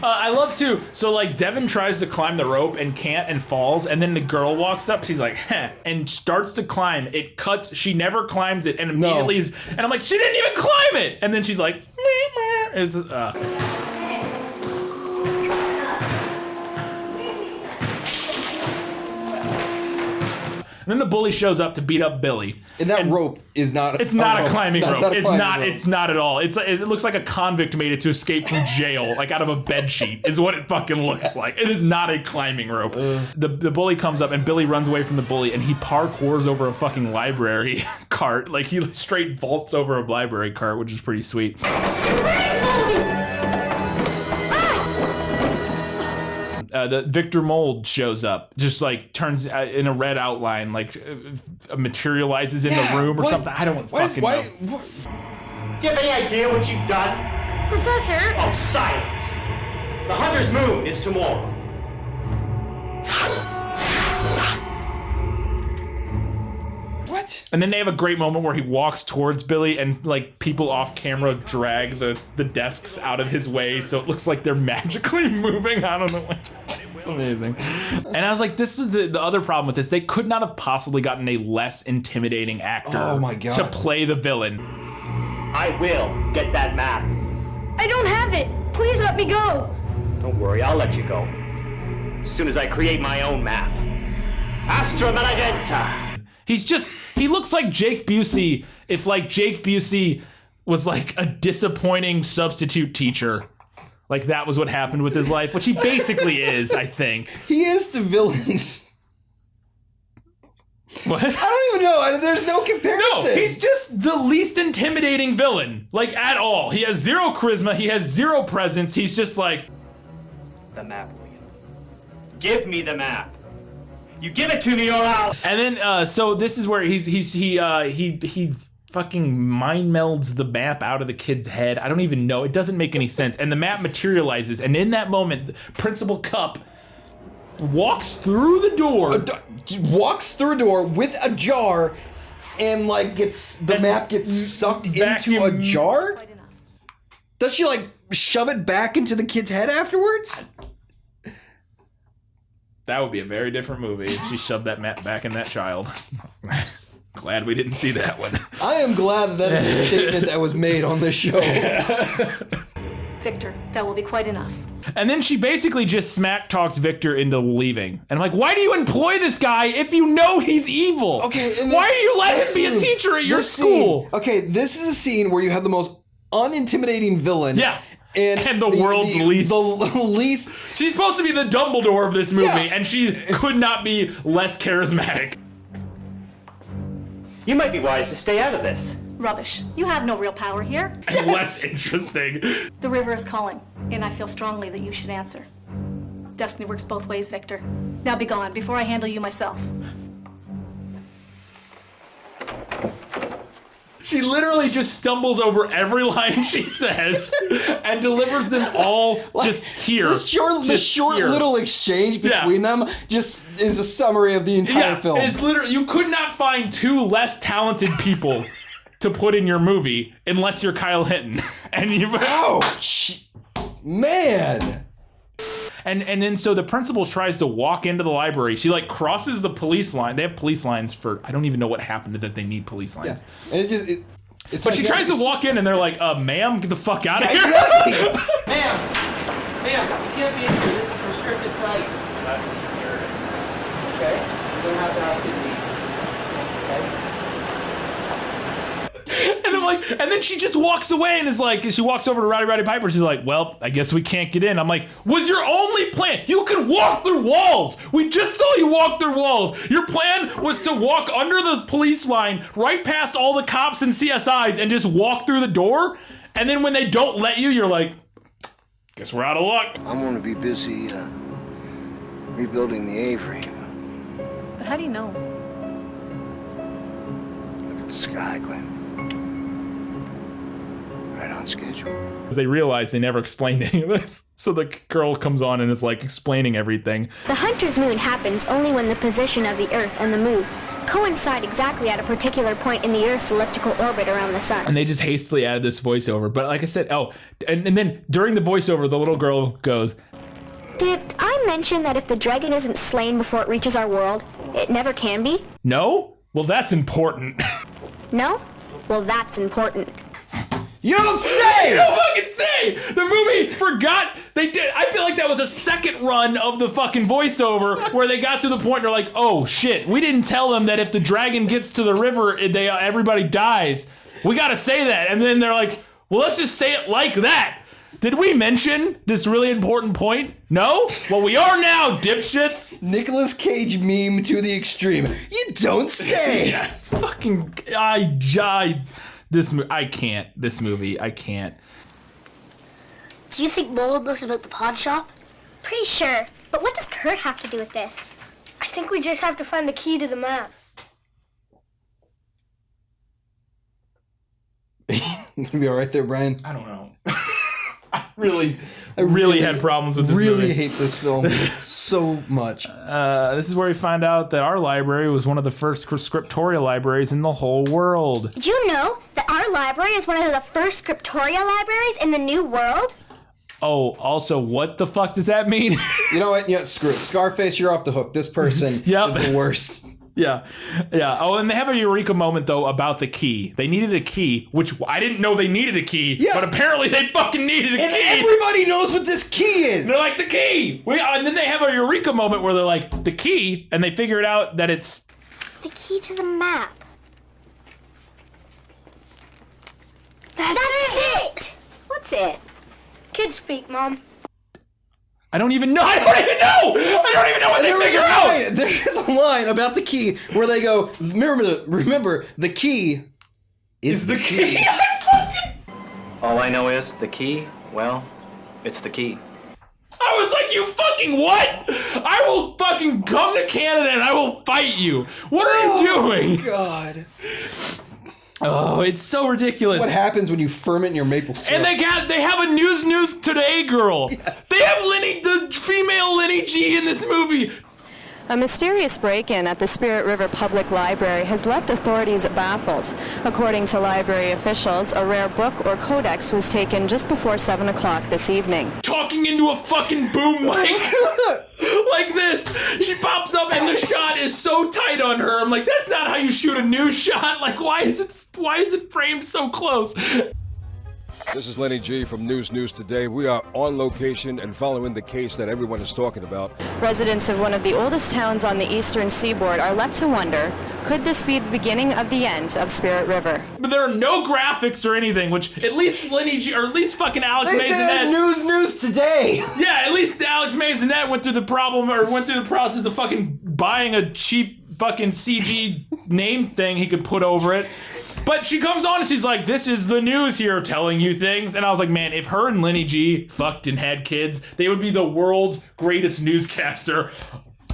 I love too. So like Devin tries to climb the rope and can't and falls, and then the girl walks up. She's like, "Heh," and starts to climb. It cuts. She never climbs it, and immediately, and I'm like, she didn't even climb it. And then she's like, meh, meh. It's. And then the bully shows up to beat up Billy. And that rope is not. It's not a climbing rope. Rope. It's not at all. It looks like a convict made it to escape from jail, like out of a bed sheet, is what it fucking looks like. It is not a climbing rope. The bully comes up and Billy runs away from the bully and he parkours over a fucking library cart. Like he straight vaults over a library cart, which is pretty sweet. The Victor Mold shows up, just like turns in a red outline, like materializes in the room or something. I don't fucking know. Do you have any idea what you've done? Professor! Oh, silence! The Hunter's Moon is tomorrow. What? And then they have a great moment where he walks towards Billy and like people off camera drag the desks out of his way so it looks like they're magically moving out of the way. Amazing. And I was like, this is the other problem with this. They could not have possibly gotten a less intimidating actor to play the villain. I will get that map. I don't have it. Please let me go. Don't worry, I'll let you go. As soon as I create my own map. Astra Maledetta. He looks like Jake Busey if like Jake Busey was like a disappointing substitute teacher. Like that was what happened with his life, which he basically is, I think. He is to villains. What? I don't even know. There's no comparison. No, he's just the least intimidating villain, like at all. He has zero charisma. He has zero presence. He's just like the map, William. Give me the map. You give it to me or I'll. And then, so this is where he fucking mind melds the map out of the kid's head. I don't even know. It doesn't make any sense. And the map materializes. And in that moment, Principal Cup walks through the door. Walks through a door with a jar and like the map gets sucked into a jar? Does she like shove it back into the kid's head afterwards? That would be a very different movie if she shoved that map back in that child. Glad we didn't see that one. I am glad that is a statement that was made on this show. Victor, that will be quite enough. And then she basically just smack talks Victor into leaving. And I'm like, why do you employ this guy if you know he's evil? Okay, why do you let him be a teacher at your school? Okay, this is a scene where you have the most unintimidating villain. Yeah. And the world's least. The least. She's supposed to be the Dumbledore of this movie, and she could not be less charismatic. You might be wise to stay out of this. Rubbish. You have no real power here. Less interesting. The river is calling, and I feel strongly that you should answer. Destiny works both ways, Victor. Now be gone before I handle you myself. She literally just stumbles over every line she says and delivers them all just here. The short little exchange between them just is a summary of the entire film. It's literally, you could not find two less talented people to put in your movie unless you're Kyle Hinton. And you man. And then so the principal tries to walk into the library. She like crosses the police line. They have police lines for, I don't even know what happened that they need police lines. Yeah. And it's but like, she tries to walk in and they're like, ma'am, get the fuck out of here. Exactly. Ma'am, you can't be in here. This is restricted site. Okay? You don't have to ask you to leave. Okay? And I'm like, And then she just walks away and is like, she walks over to Roddy Piper. She's like, well, I guess we can't get in. I'm like, was your only plan? You could walk through walls. We just saw you walk through walls. Your plan was to walk under the police line, right past all the cops and CSIs, and just walk through the door. And then when they don't let you, you're like, guess we're out of luck. I'm going to be busy rebuilding the A-frame. But how do you know? Look at the sky, Gwen. Right on schedule. They realize they never explained any of this. So the girl comes on and is like explaining everything. The hunter's moon happens only when the position of the Earth and the moon coincide exactly at a particular point in the Earth's elliptical orbit around the sun. And they just hastily added this voiceover. But like I said, and then during the voiceover, the little girl goes, did I mention that if the dragon isn't slain before it reaches our world, it never can be? No? Well, that's important. No? Well, that's important. You don't say! You don't fucking say! The movie forgot they did. I feel like that was a second run of the fucking voiceover where they got to the point where like, oh shit, we didn't tell them that if the dragon gets to the river, everybody dies. We gotta say that. And then they're like, well, let's just say it like that. Did we mention this really important point? No? Well, we are now, dipshits. Nicolas Cage meme to the extreme. You don't say! Yeah, it's fucking... I can't. This movie, I can't. Do you think Mold knows about the pawn shop? Pretty sure. But what does Kurt have to do with this? I think we just have to find the key to the map. You gonna be all right there, Brian? I don't know. I really had problems with this movie. I really hate this film so much. This is where we find out that our library was one of the first scriptorial libraries in the whole world. Did you know that our library is one of the first scriptorial libraries in the New World? Oh, also, what the fuck does that mean? You know what? Yeah, screw it. Scarface, you're off the hook. This person is the worst. Yeah. Oh, and they have a Eureka moment, though, about the key. They needed a key, which I didn't know they needed a key, but apparently they fucking needed a key. And everybody knows what this key is. They're like, the key. And then they have a Eureka moment where they're like, the key, and they figure it out that it's... The key to the map. That's it! What's it? Kid speak, Mom. I don't even know. I don't even know what they figure out. There's a line about the key where they go, remember the key is the key. All I know is the key, well, it's the key. I was like, you fucking what? I will fucking come to Canada and I will fight you. What are you doing? God. Oh, it's so ridiculous. What happens when you ferment your maple syrup? And they have a News Today girl. Yes. They have the female Lenny G in this movie. A mysterious break-in at the Spirit River Public Library has left authorities baffled. According to library officials, a rare book or codex was taken just before 7 o'clock this evening. Talking into a fucking boom mic like this. She pops up and the shot is so tight on her. I'm like, that's not how you shoot a news shot. Like, why is it framed so close? This is Lenny G from News Today. We are on location and following the case that everyone is talking about. Residents of one of the oldest towns on the eastern seaboard are left to wonder, could this be the beginning of the end of Spirit River? But there are no graphics or anything, which at least Lenny G, or at least fucking Alex Maisonette. They said News Today. Yeah, at least Alex Maisonette went through the process of fucking buying a cheap fucking CG name thing he could put over it. But she comes on and she's like, this is the news here telling you things. And I was like, man, if her and Lenny G fucked and had kids, they would be the world's greatest newscaster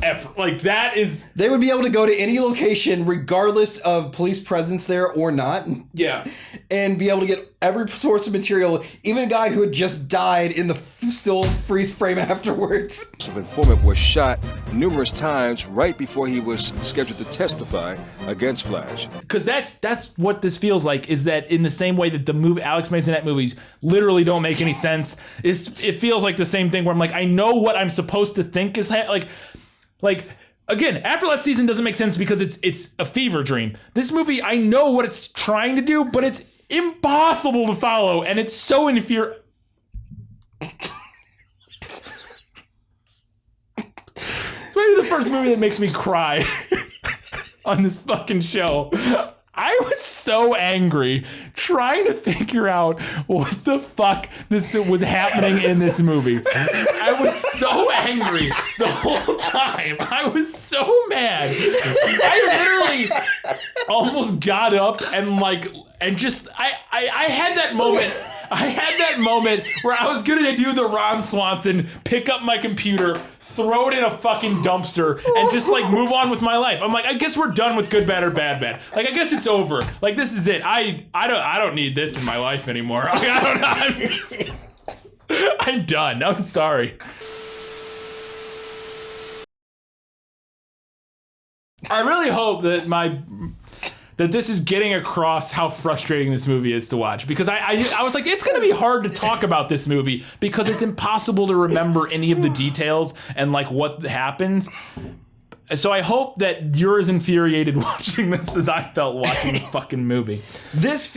ever. Like, that is... They would be able to go to any location regardless of police presence there or not. Yeah. And be able to get every source of material, even a guy who had just died in the still freeze frame afterwards. The informant was shot numerous times right before he was scheduled to testify against Flash. Because that's what this feels like, is that in the same way that the Alex Maisonette movies literally don't make any sense, it feels like the same thing where I'm like, I know what I'm supposed to think is like, again, After Last Season doesn't make sense because it's a fever dream. This movie, I know what it's trying to do, but it's impossible to follow, and it's so infuriating. It's maybe the first movie that makes me cry on this fucking show. I was so angry trying to figure out what the fuck this was happening in this movie. I was so angry the whole time. I was so mad. I literally almost got up and just I had that moment. I had that moment where I was gonna do the Ron Swanson, pick up my computer, throw it in a fucking dumpster, and just like move on with my life. I'm like, I guess we're done with Good Bad or Bad Bad. Like, I guess it's over. Like, this is it. I don't need this in my life anymore. Like, I'm done. I'm sorry. I really hope that that this is getting across how frustrating this movie is to watch, because I was like, it's going to be hard to talk about this movie because it's impossible to remember any of the details and like what happens. So I hope that you're as infuriated watching this as I felt watching the fucking movie. This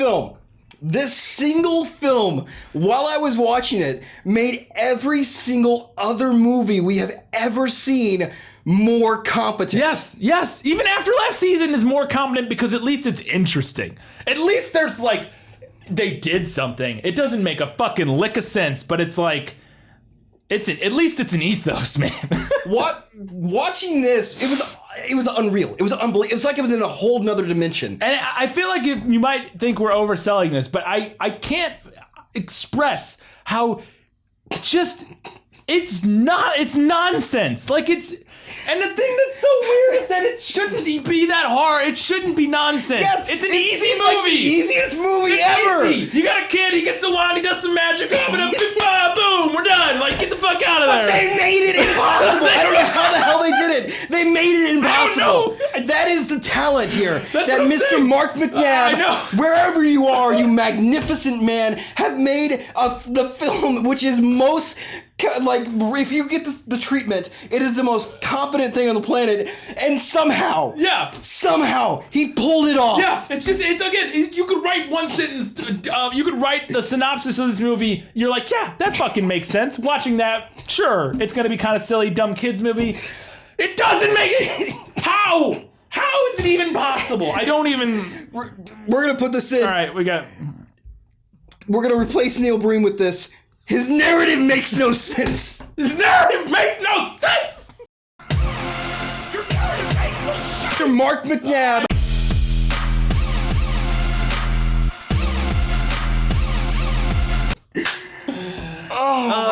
single film, while I was watching it, made every single other movie we have ever seen more competent. Yes. Even After Last Season is more competent because at least it's interesting. At least there's like, they did something. It doesn't make a fucking lick of sense, but it's like, at least it's an ethos, man. Watching this, it was unreal. It was unbelievable. It was like it was in a whole nother dimension. And I feel like you might think we're overselling this, but I can't express how just it's nonsense. Like and the thing that's so weird is that it shouldn't be that hard. It shouldn't be nonsense. Yes, it's an easy movie. Like the easiest movie ever. Easy. You got a kid, he gets a wand, he does some magic, boom, we're done. Like, get the fuck out of there. But they made it impossible. I don't know how the hell they did it. They made it impossible. That is the talent here. That Mr. Mark McNabb, wherever you are, you magnificent man, have made the film which is most, like, if you get the treatment, it is the most competent thing on the planet, and somehow he pulled it off. Yeah, again, you could write one sentence, you could write the synopsis of this movie, you're like, yeah, that fucking makes sense. Watching that, sure, it's gonna be kind of silly, dumb kids movie. It doesn't make it. How is it even possible? I don't even. We're gonna put this in. All right, we're gonna replace Neil Breen with this. His narrative makes no sense. His narrative makes no sense! Mr. Mark McNabb.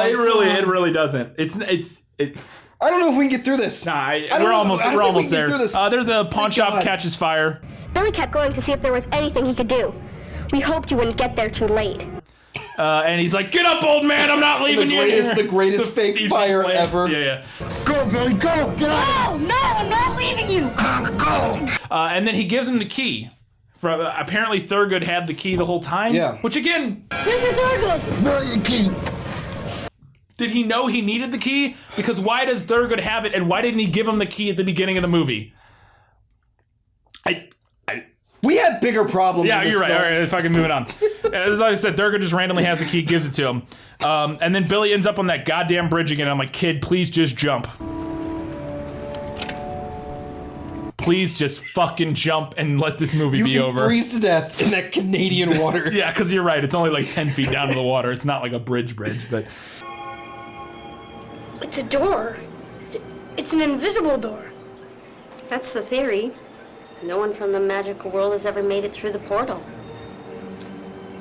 It really doesn't. I don't know if we can get through this. Nah, we're almost there. There's a pawn shop catches fire. Billy kept going to see if there was anything he could do. We hoped you wouldn't get there too late. And he's like, get up, old man, I'm not leaving you here. The greatest fake fire ever. Yeah. Go, Billy, go, get out. No, I'm not leaving you. Go. And then he gives him the key. Apparently Thurgood had the key the whole time. Yeah. Which again... Mr. Thurgood. No, your key. Did he know he needed the key? Because why does Thurgood have it, and why didn't he give him the key at the beginning of the movie? We had bigger problems. Yeah, you're right. All right, fucking moving on. As I said, Thurgood just randomly has the key, gives it to him. And then Billy ends up on that goddamn bridge again. I'm like, kid, please just jump. Please just fucking jump and let this movie be over. You can freeze to death in that Canadian water. Yeah, because you're right. It's only like 10 feet down to the water. It's not like a bridge, but... It's a door. It's an invisible door. That's the theory. No one from the magical world has ever made it through the portal.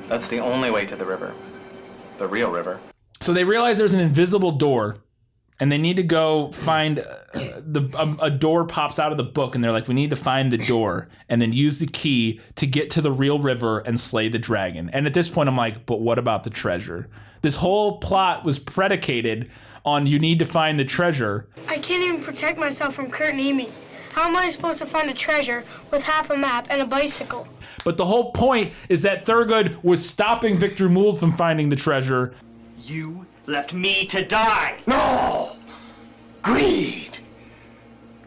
That's the only way to the river. The real river. So they realize there's an invisible door, and they need to go find a door pops out of the book, and they're like, we need to find the door and then use the key to get to the real river and slay the dragon. And at this point, I'm like, but what about the treasure? This whole plot was predicated on you need to find the treasure. I can't even protect myself from Kurt and Amy's. How am I supposed to find a treasure with half a map and a bicycle? But the whole point is that Thurgood was stopping Victor Mould from finding the treasure. You left me to die. No! Greed!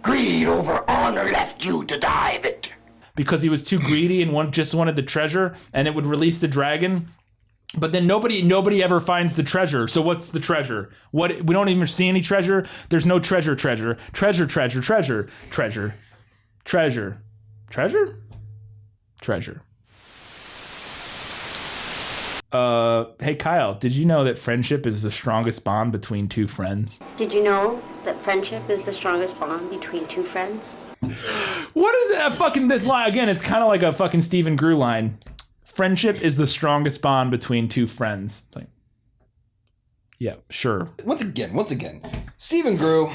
Greed over honor left you to die, Victor. Because he was too greedy and just wanted the treasure, and it would release the dragon. But then nobody ever finds the treasure. So what's the treasure? We don't even see any treasure. There's no treasure. Hey Kyle, did you know that friendship is the strongest bond between two friends? Did you know that friendship is the strongest bond between two friends? What is that fucking this line? Again, it's kind of like a fucking Stephen Grew line. Friendship is the strongest bond between two friends. Like, yeah, sure. Once again, Stephen Grew,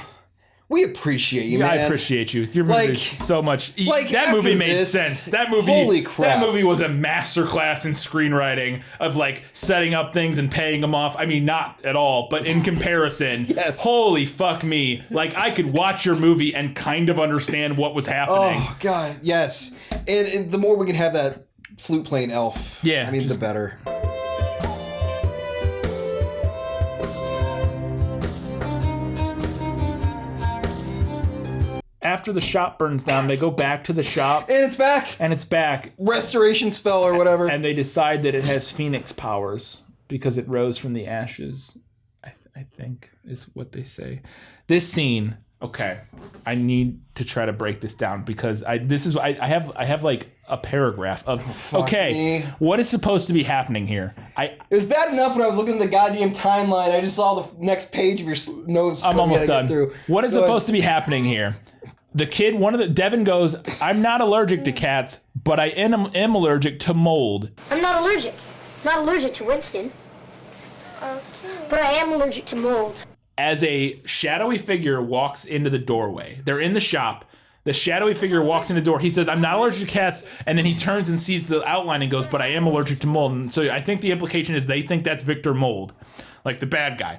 we appreciate you, man. I appreciate you. Your movie is so much. That movie made sense. That movie, holy crap. That movie was a masterclass in screenwriting of like setting up things and paying them off. I mean, not at all, but in comparison, yes. Holy fuck me! Like I could watch your movie and kind of understand what was happening. Oh god, yes. And the more we can have that flute playing elf, yeah, I mean, the better. After the shop burns down, they go back to the shop. And it's back. And it's back. Restoration spell or whatever. And they decide that it has phoenix powers because it rose from the ashes, I think is what they say. This scene, okay, I need to try to break this down because I have like a paragraph of, what is supposed to be happening here? It was bad enough when I was looking at the goddamn timeline. I just saw the next page of your notes. I'm almost done. What is supposed to be happening here? The kid, Devin goes, I'm not allergic to cats, but I am allergic to mold. I'm not allergic. Not allergic to Winston. But I am allergic to mold. As a shadowy figure walks into the doorway, they're in the shop. The shadowy figure walks in the door. He says, I'm not allergic to cats. And then he turns and sees the outline and goes, but I am allergic to mold. And so I think the implication is they think that's Victor Mold, like the bad guy.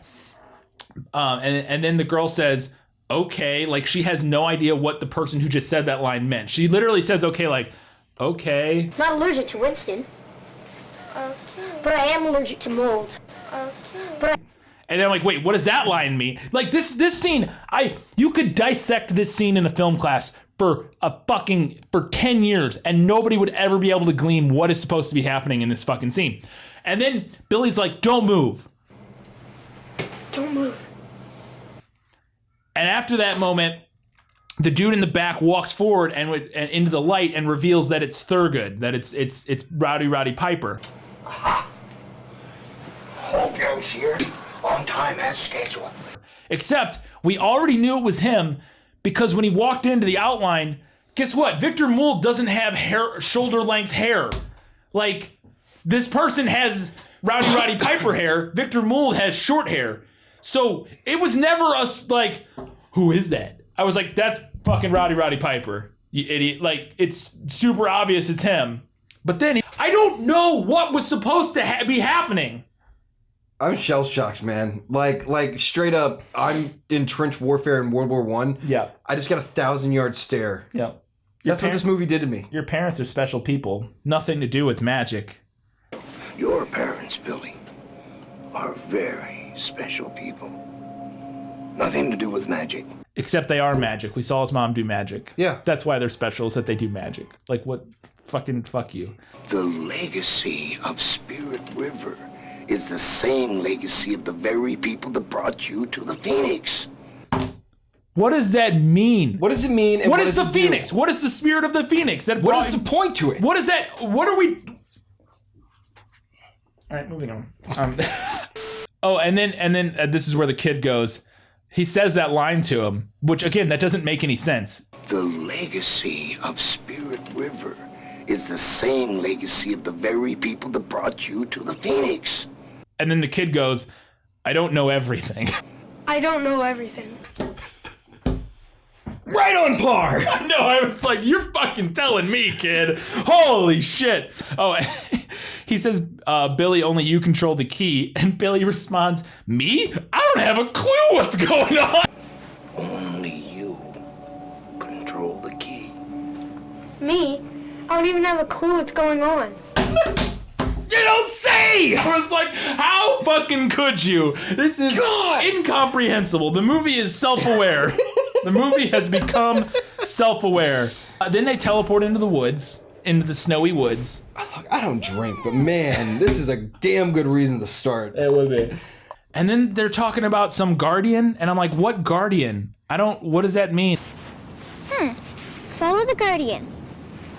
And then the girl says, okay, like she has no idea what the person who just said that line meant. She literally says, okay, like, okay. Not allergic to Winston. But I am allergic to mold. And then I'm like, wait, what does that line mean? Like this scene, you could dissect this scene in a film class for 10 years and nobody would ever be able to glean what is supposed to be happening in this fucking scene. And then Billy's like, don't move. Don't move. And after that moment, the dude in the back walks forward and into the light and reveals that it's Thurgood, that it's Roddy Piper. Aha! Whole gang's here, on time as scheduled. Except we already knew it was him because when he walked into the outline, guess what? Victor Mould doesn't have shoulder-length hair. Like, this person has Roddy Piper hair. Victor Mould has short hair. So it was never us like, who is that? I was like, that's fucking Roddy Piper, you idiot. Like, it's super obvious it's him. But then I don't know what was supposed to be happening. I'm shell-shocked, man. Like straight up, I'm in trench warfare in World War I. Yeah. I just got a 1,000-yard stare. Yeah. That's what this movie did to me. Your parents are special people. Nothing to do with magic. Your parents, Billy, are very special people. Nothing to do with magic. Except they are magic. We saw his mom do magic. Yeah. That's why they're special, is that they do magic. Like, what? Fuck you. The legacy of Spirit River is the same legacy of the very people that brought you to the Phoenix. What does that mean? What does it mean? And what is the Phoenix? What is the spirit of the Phoenix? What is the point to it? What is that? What are we? All right, moving on. Oh, and then this is where the kid goes. He says that line to him, which again, that doesn't make any sense. The legacy of Spirit River is the same legacy of the very people that brought you to the Phoenix. And then the kid goes, I don't know everything. I don't know everything. Right on par! No, I was like, you're fucking telling me, kid. Holy shit. Oh, he says, Billy, only you control the key. And Billy responds, me? I don't have a clue what's going on. Only you control the key. Me? I don't even have a clue what's going on. You don't say! I was like, how fucking could you? This is incomprehensible. The movie is self-aware. The movie has become self-aware. Then they teleport into the woods, into the snowy woods. I don't drink, but man, this is a damn good reason to start. It would be. And then they're talking about some guardian, and I'm like, what guardian? What does that mean? Follow the guardian.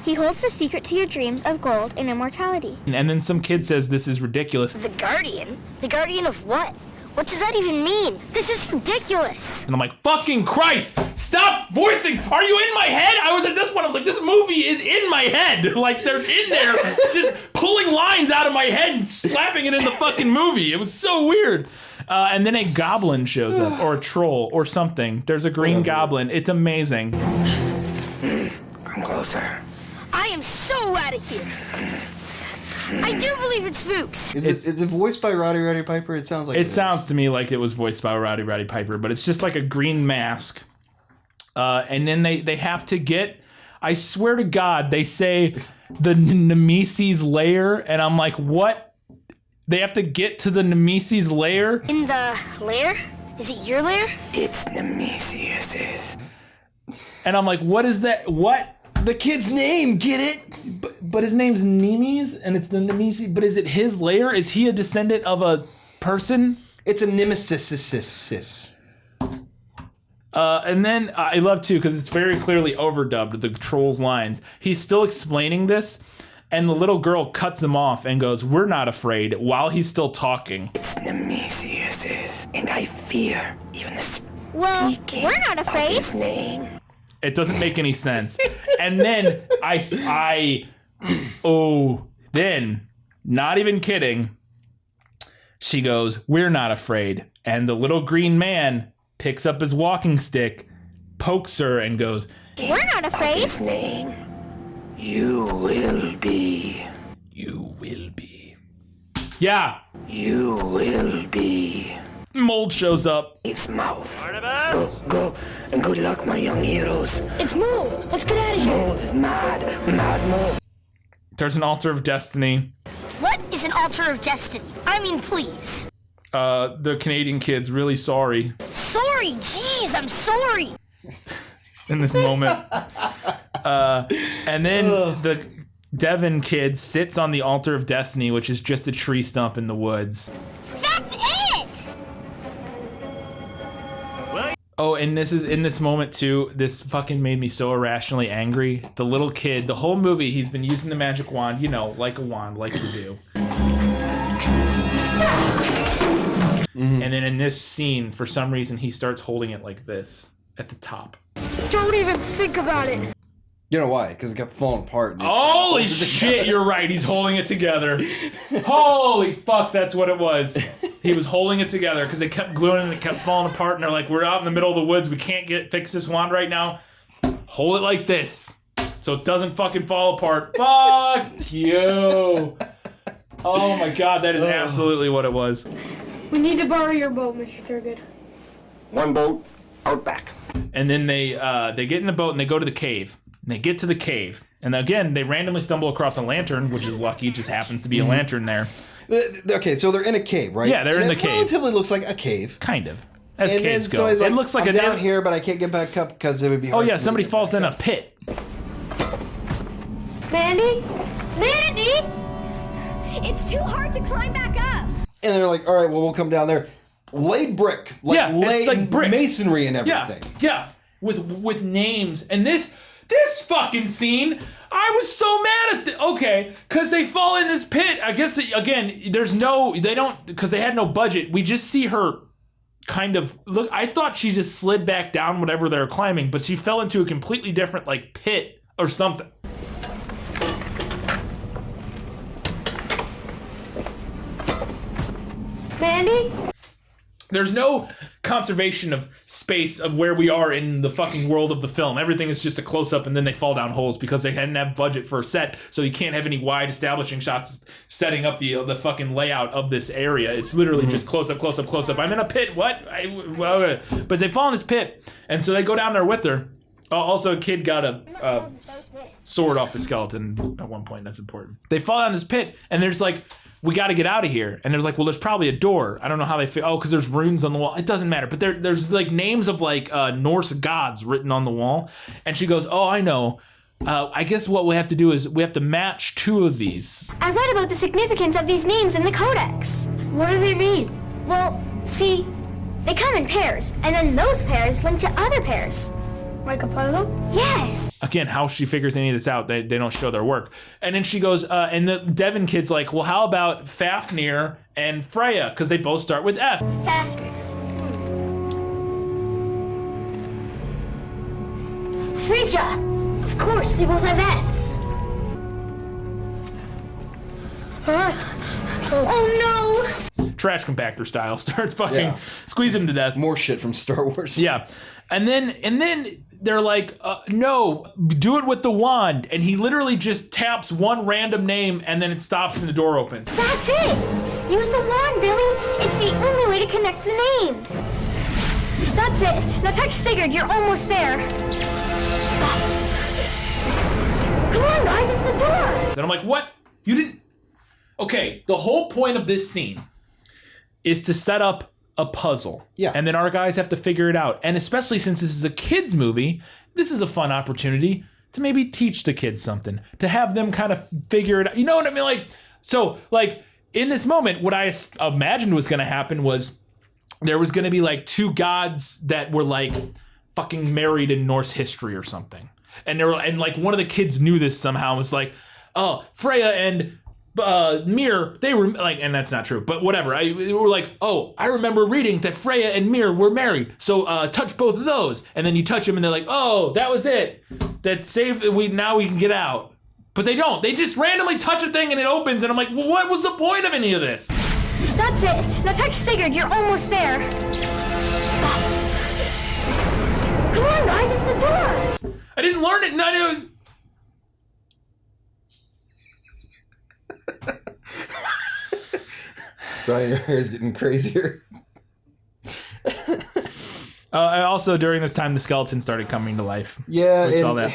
He holds the secret to your dreams of gold and immortality. And then some kid says this is ridiculous. The Guardian? The Guardian of what? What does that even mean? This is ridiculous. And I'm like, fucking Christ, stop voicing. Are you in my head? I was at this point, I was like, this movie is in my head. Like, they're in there just pulling lines out of my head and slapping it in the fucking movie. It was so weird. And then a goblin shows up, or a troll, or something. There's a green goblin. It's amazing. Come closer. I am so out of here. I do believe it spooks. Is it voiced by Roddy Piper? It sounds like it sounds to me like it was voiced by Roddy Piper, but it's just like a green mask. And then they have to get, I swear to God, they say the Nemesis lair, and I'm like, what? They have to get to the Nemesis lair? In the lair? Is it your lair? It's Nemesis. And I'm like, what is that? What? The kid's name, get it? But his name's Nemes, and it's the Nemesis. But is it his lair? Is he a descendant of a person? It's a nemesis. And then I love too, because it's very clearly overdubbed, the troll's lines. He's still explaining this, and the little girl cuts him off and goes, "We're not afraid," while he's still talking. It's Nemesis, and I fear even the speaking we're not afraid. of his name. It doesn't make any sense. And then then, not even kidding, she goes, "We're not afraid." And the little green man picks up his walking stick, pokes her, and goes, "We're not afraid." His name, you will be. You will be. Yeah. You will be. Mold shows up. Eve's mouth. Go, and good luck, my young heroes. It's Mold. Let's get out of here. Mold is mad Mold. There's an altar of destiny. What is an altar of destiny? I mean, please. The Canadian kid's really sorry. Sorry, jeez, I'm sorry. In this moment. And then the Devon kid sits on the altar of destiny, which is just a tree stump in the woods. That's it! Oh, and this is in this moment too, this fucking made me so irrationally angry. The little kid, the whole movie, he's been using the magic wand, you know, like a wand, like you do. And then in this scene, for some reason, he starts holding it like this at the top. Don't even think about it. You know why? Because it kept falling apart. Holy shit, you're right. He's holding it together. Holy fuck, that's what it was. He was holding it together because it kept gluing and it kept falling apart. And they're like, we're out in the middle of the woods. We can't fix this wand right now. Hold it like this so it doesn't fucking fall apart. Fuck you. Oh my God, that is absolutely what it was. We need to borrow your boat, Mr. Thurgood. One boat, out back. And then they get in the boat and they go to the cave. And they get to the cave. And again, they randomly stumble across a lantern, which is lucky. Just happens to be a lantern there. Okay, so they're in a cave, right? Yeah, they're in the cave. It relatively looks like a cave. Kind of. As and caves then go. Like, it looks like I'm a down here, but I can't get back up because it would be hard. Oh yeah, somebody falls in a pit. Mandy? It's too hard to climb back up. And they're like, all right, well, we'll come down there. Laid brick. It's like bricks. Masonry and everything. Yeah. With names. And this fucking scene, I was so mad at okay, because they fall in this pit. I guess, again, because they had no budget. We just see her kind of, look, I thought she just slid back down whatever they were climbing, but she fell into a completely different, like, pit or something. Mandy? There's no conservation of space of where we are in the fucking world of the film. Everything is just a close-up and then they fall down holes because they hadn't have budget for a set, so you can't have any wide establishing shots setting up the fucking layout of this area. It's literally just close-up, close-up, close-up. I'm in a pit, what? But they fall in this pit, and so they go down there with her. Also, a kid got a sword off the skeleton at one point. That's important. They fall down this pit, and there's like, we got to get out of here. And there's like, well, there's probably a door. I don't know how they feel. Oh, because there's runes on the wall. It doesn't matter. But there's like names of like Norse gods written on the wall. And she goes, oh, I know. I guess what we have to do is we have to match two of these. I read about the significance of these names in the Codex. What do they mean? Well, see, they come in pairs, and then those pairs link to other pairs. Like a puzzle? Yes! Again, how she figures any of this out, they don't show their work. And then she goes, and the Devin kid's like, well, how about Fafnir and Freya? Because they both start with F. Fafnir. Frigga! Of course, they both have F's. Oh no! Trash compactor style, starts fucking squeezing him to death. More shit from Star Wars. Yeah. And then they're like, no, do it with the wand. And he literally just taps one random name and then it stops and the door opens. That's it! Use the wand, Billy! It's the only way to connect the names. That's it. Now touch Sigurd, you're almost there. Come on, guys, it's the door! And I'm like, what? You didn't... Okay, the whole point of this scene is to set up a puzzle. Yeah. And then our guys have to figure it out. And especially since this is a kid's movie, this is a fun opportunity to maybe teach the kids something. To have them kind of figure it out. You know what I mean? Like, so, like, in this moment, what I imagined was going to happen was there was going to be, like, two gods that were, like, fucking married in Norse history or something. And like, one of the kids knew this somehow and was like, oh, Freya and... Mir, they were like, and that's not true, but whatever. We were like, oh, I remember reading that Freya and Mir were married, so touch both of those, and then you touch them, and they're like, oh, that was it. That saved. Now we can get out, but they don't. They just randomly touch a thing and it opens, and I'm like, well, what was the point of any of this? That's it. Now touch Sigurd. You're almost there. Come on, guys, it's the door. I didn't learn it. None. Brian, your hair is getting crazier. Also, during this time, the skeleton started coming to life. Yeah, we saw that.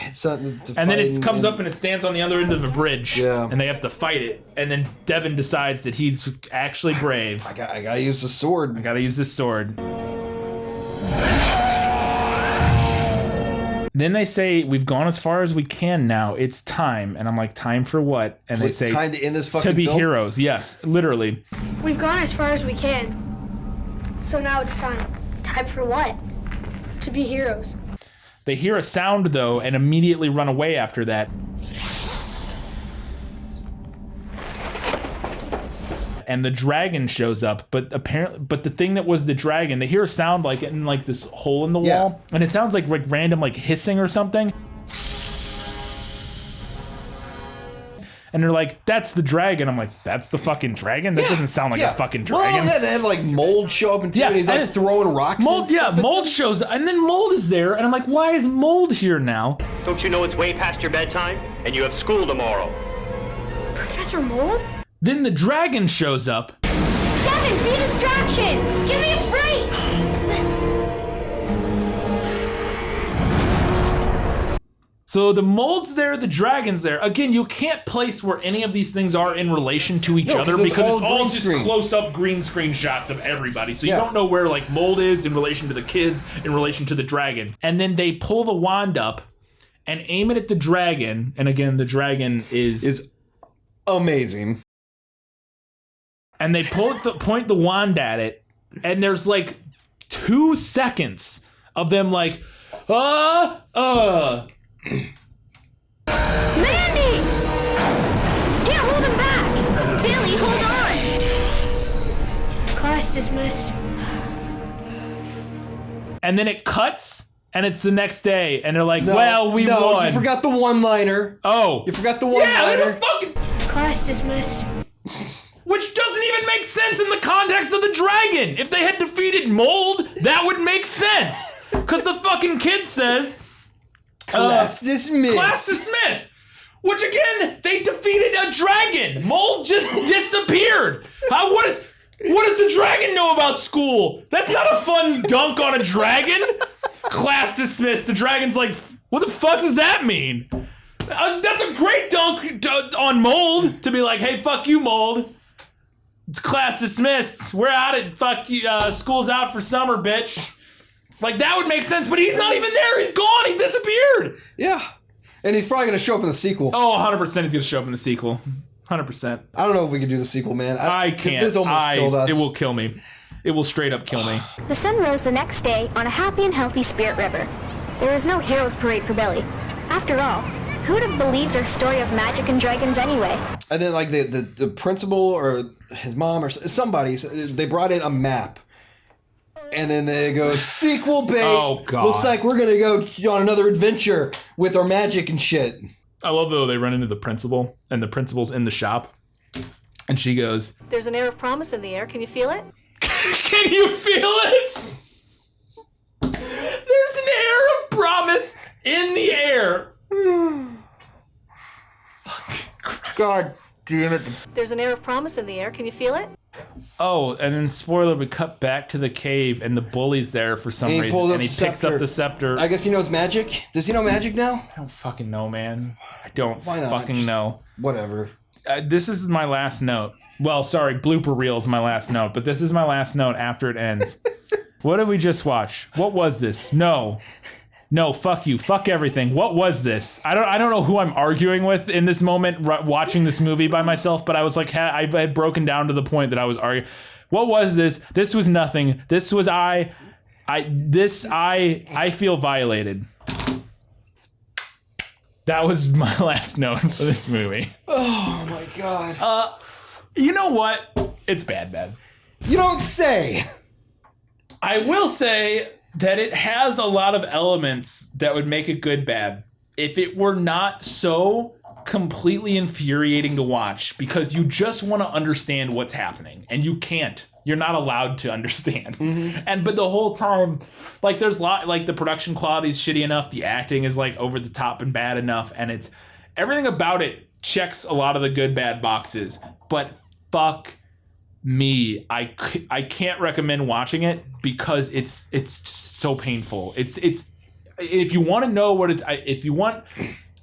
And then it comes up and it stands on the other end of a bridge. Yeah. And they have to fight it. And then Devin decides that he's actually brave. I gotta use the sword. I gotta use this sword. Then they say, we've gone as far as we can now. It's time. And I'm like, time for what? And they say, time to end this fucking to be film? heroes. Yes, literally. We've gone as far as we can. So now it's time. Time for what? To be heroes. They hear a sound, though, and immediately run away after that. And the dragon shows up, but the thing that was the dragon, they hear a sound like in like this hole in the wall, and it sounds like random like hissing or something. And they're like, that's the dragon. I'm like, that's the fucking dragon? That doesn't sound like a fucking dragon. Well, yeah, they have like Mold show up and he's like throwing rocks. Mold, and stuff Mold shows up, and then Mold is there, and I'm like, why is Mold here now? Don't you know it's way past your bedtime? And you have school tomorrow. Professor Mold? Then the dragon shows up. Devin, be a distraction! Give me a break! So the Mold's there, the dragon's there. Again, you can't place where any of these things are in relation to each other because it's all just close-up green screen shots of everybody. So you don't know where like Mold is in relation to the kids, in relation to the dragon. And then they pull the wand up and aim it at the dragon. And again, the dragon is amazing. And they point the wand at it, and there's like 2 seconds of them like, Mandy! Can't hold him back! Billy, hold on! Class dismissed. And then it cuts, and it's the next day, and they're like, well, we won. You forgot the one-liner. Oh. You forgot the one-liner. Class dismissed. Which doesn't even make sense in the context of the dragon. If they had defeated Mold, that would make sense. Because the fucking kid says... Class dismissed. Class dismissed. Which again, they defeated a dragon. Mold just disappeared. What does the dragon know about school? That's not a fun dunk on a dragon. Class dismissed. The dragon's like, what the fuck does that mean? That's a great dunk on Mold to be like, hey, fuck you, Mold. Class dismissed. We're out at fuck you. School's out for summer, bitch. Like that would make sense, but he's not even there. He's gone. He disappeared. Yeah, and he's probably gonna show up in the sequel. Oh, 100% he's gonna show up in the sequel. 100%. I don't know if we can do the sequel, man. I can't. This almost killed us. It will kill me. It will straight up kill me. The sun rose the next day on a happy and healthy Spirit River. there was no hero's parade for Billy. After all, who would have believed our story of magic and dragons anyway? And then, like, the principal or his mom or somebody, they brought in a map. And then they go, sequel bait. Oh, God. Looks like we're going to go on another adventure with our magic and shit. I love, though, they run into the principal, and the principal's in the shop. And she goes, There's an air of promise in the air. Can you feel it? Can you feel it? There's an air of promise in the air. God damn it. There's an air of promise in the air. Can you feel it? Oh, and then spoiler, we cut back to the cave, and the bully's there for some reason, and he picks up the scepter. I guess he knows magic. Does he know magic now? I don't fucking know, man. I don't Why not? fucking Just know. Whatever. This is my last note. Well, sorry, blooper reel is my last note, but this is my last note after it ends. What did we just watch? What was this? No, fuck you, fuck everything. What was this? I don't know who I'm arguing with in this moment, watching this movie by myself. But I was like, I had broken down to the point that I was arguing. What was this? This was nothing. This was I feel violated. That was my last note for this movie. Oh my God. You know what? It's bad. You don't say. I will say that it has a lot of elements that would make it good bad if it were not so completely infuriating to watch, because you just want to understand what's happening and you can't. You're not allowed to understand. Mm-hmm. But the whole time, like, there's a lot, like, the production quality is shitty enough, the acting is like over the top and bad enough, and it's everything about it checks a lot of the good bad boxes. But fuck me, I can't recommend watching it because it's so painful. It's if you want to know what it's, if you want,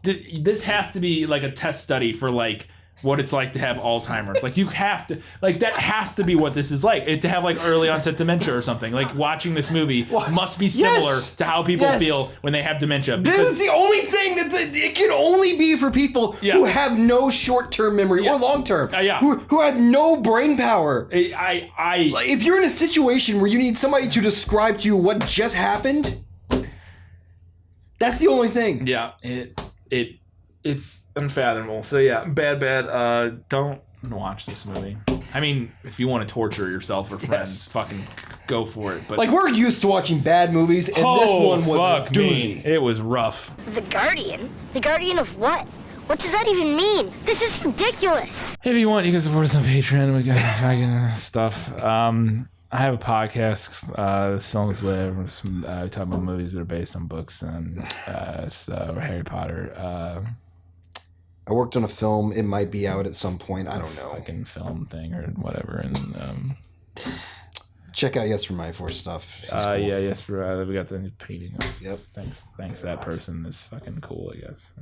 this has to be like a test study for like what it's like to have Alzheimer's. Like, you have to, like, that has to be what this is like. To have like early onset dementia or something. Like, watching this movie must be similar to how people feel when they have dementia. This is the only thing that it can only be for people who have no short-term memory or long-term. Who have no brain power. If you're in a situation where you need somebody to describe to you what just happened, that's the only thing. Yeah, it's unfathomable. So yeah, bad. Don't watch this movie. I mean, if you want to torture yourself or friends, fucking go for it. But like, we're used to watching bad movies, and this one was a doozy. It was rough. The Guardian? The Guardian of what? What does that even mean? This is ridiculous. If you want, you can support us on Patreon. We got fucking stuff. I have a podcast. This Films Live. We talk about movies that are based on books and Harry Potter. I worked on a film. It might be out at some point. I don't know. Fucking film thing or whatever. And check out Yes for My For stuff. Cool. Yeah, Yes for we got the painting. Yep. Thanks. That person is fucking cool, I guess.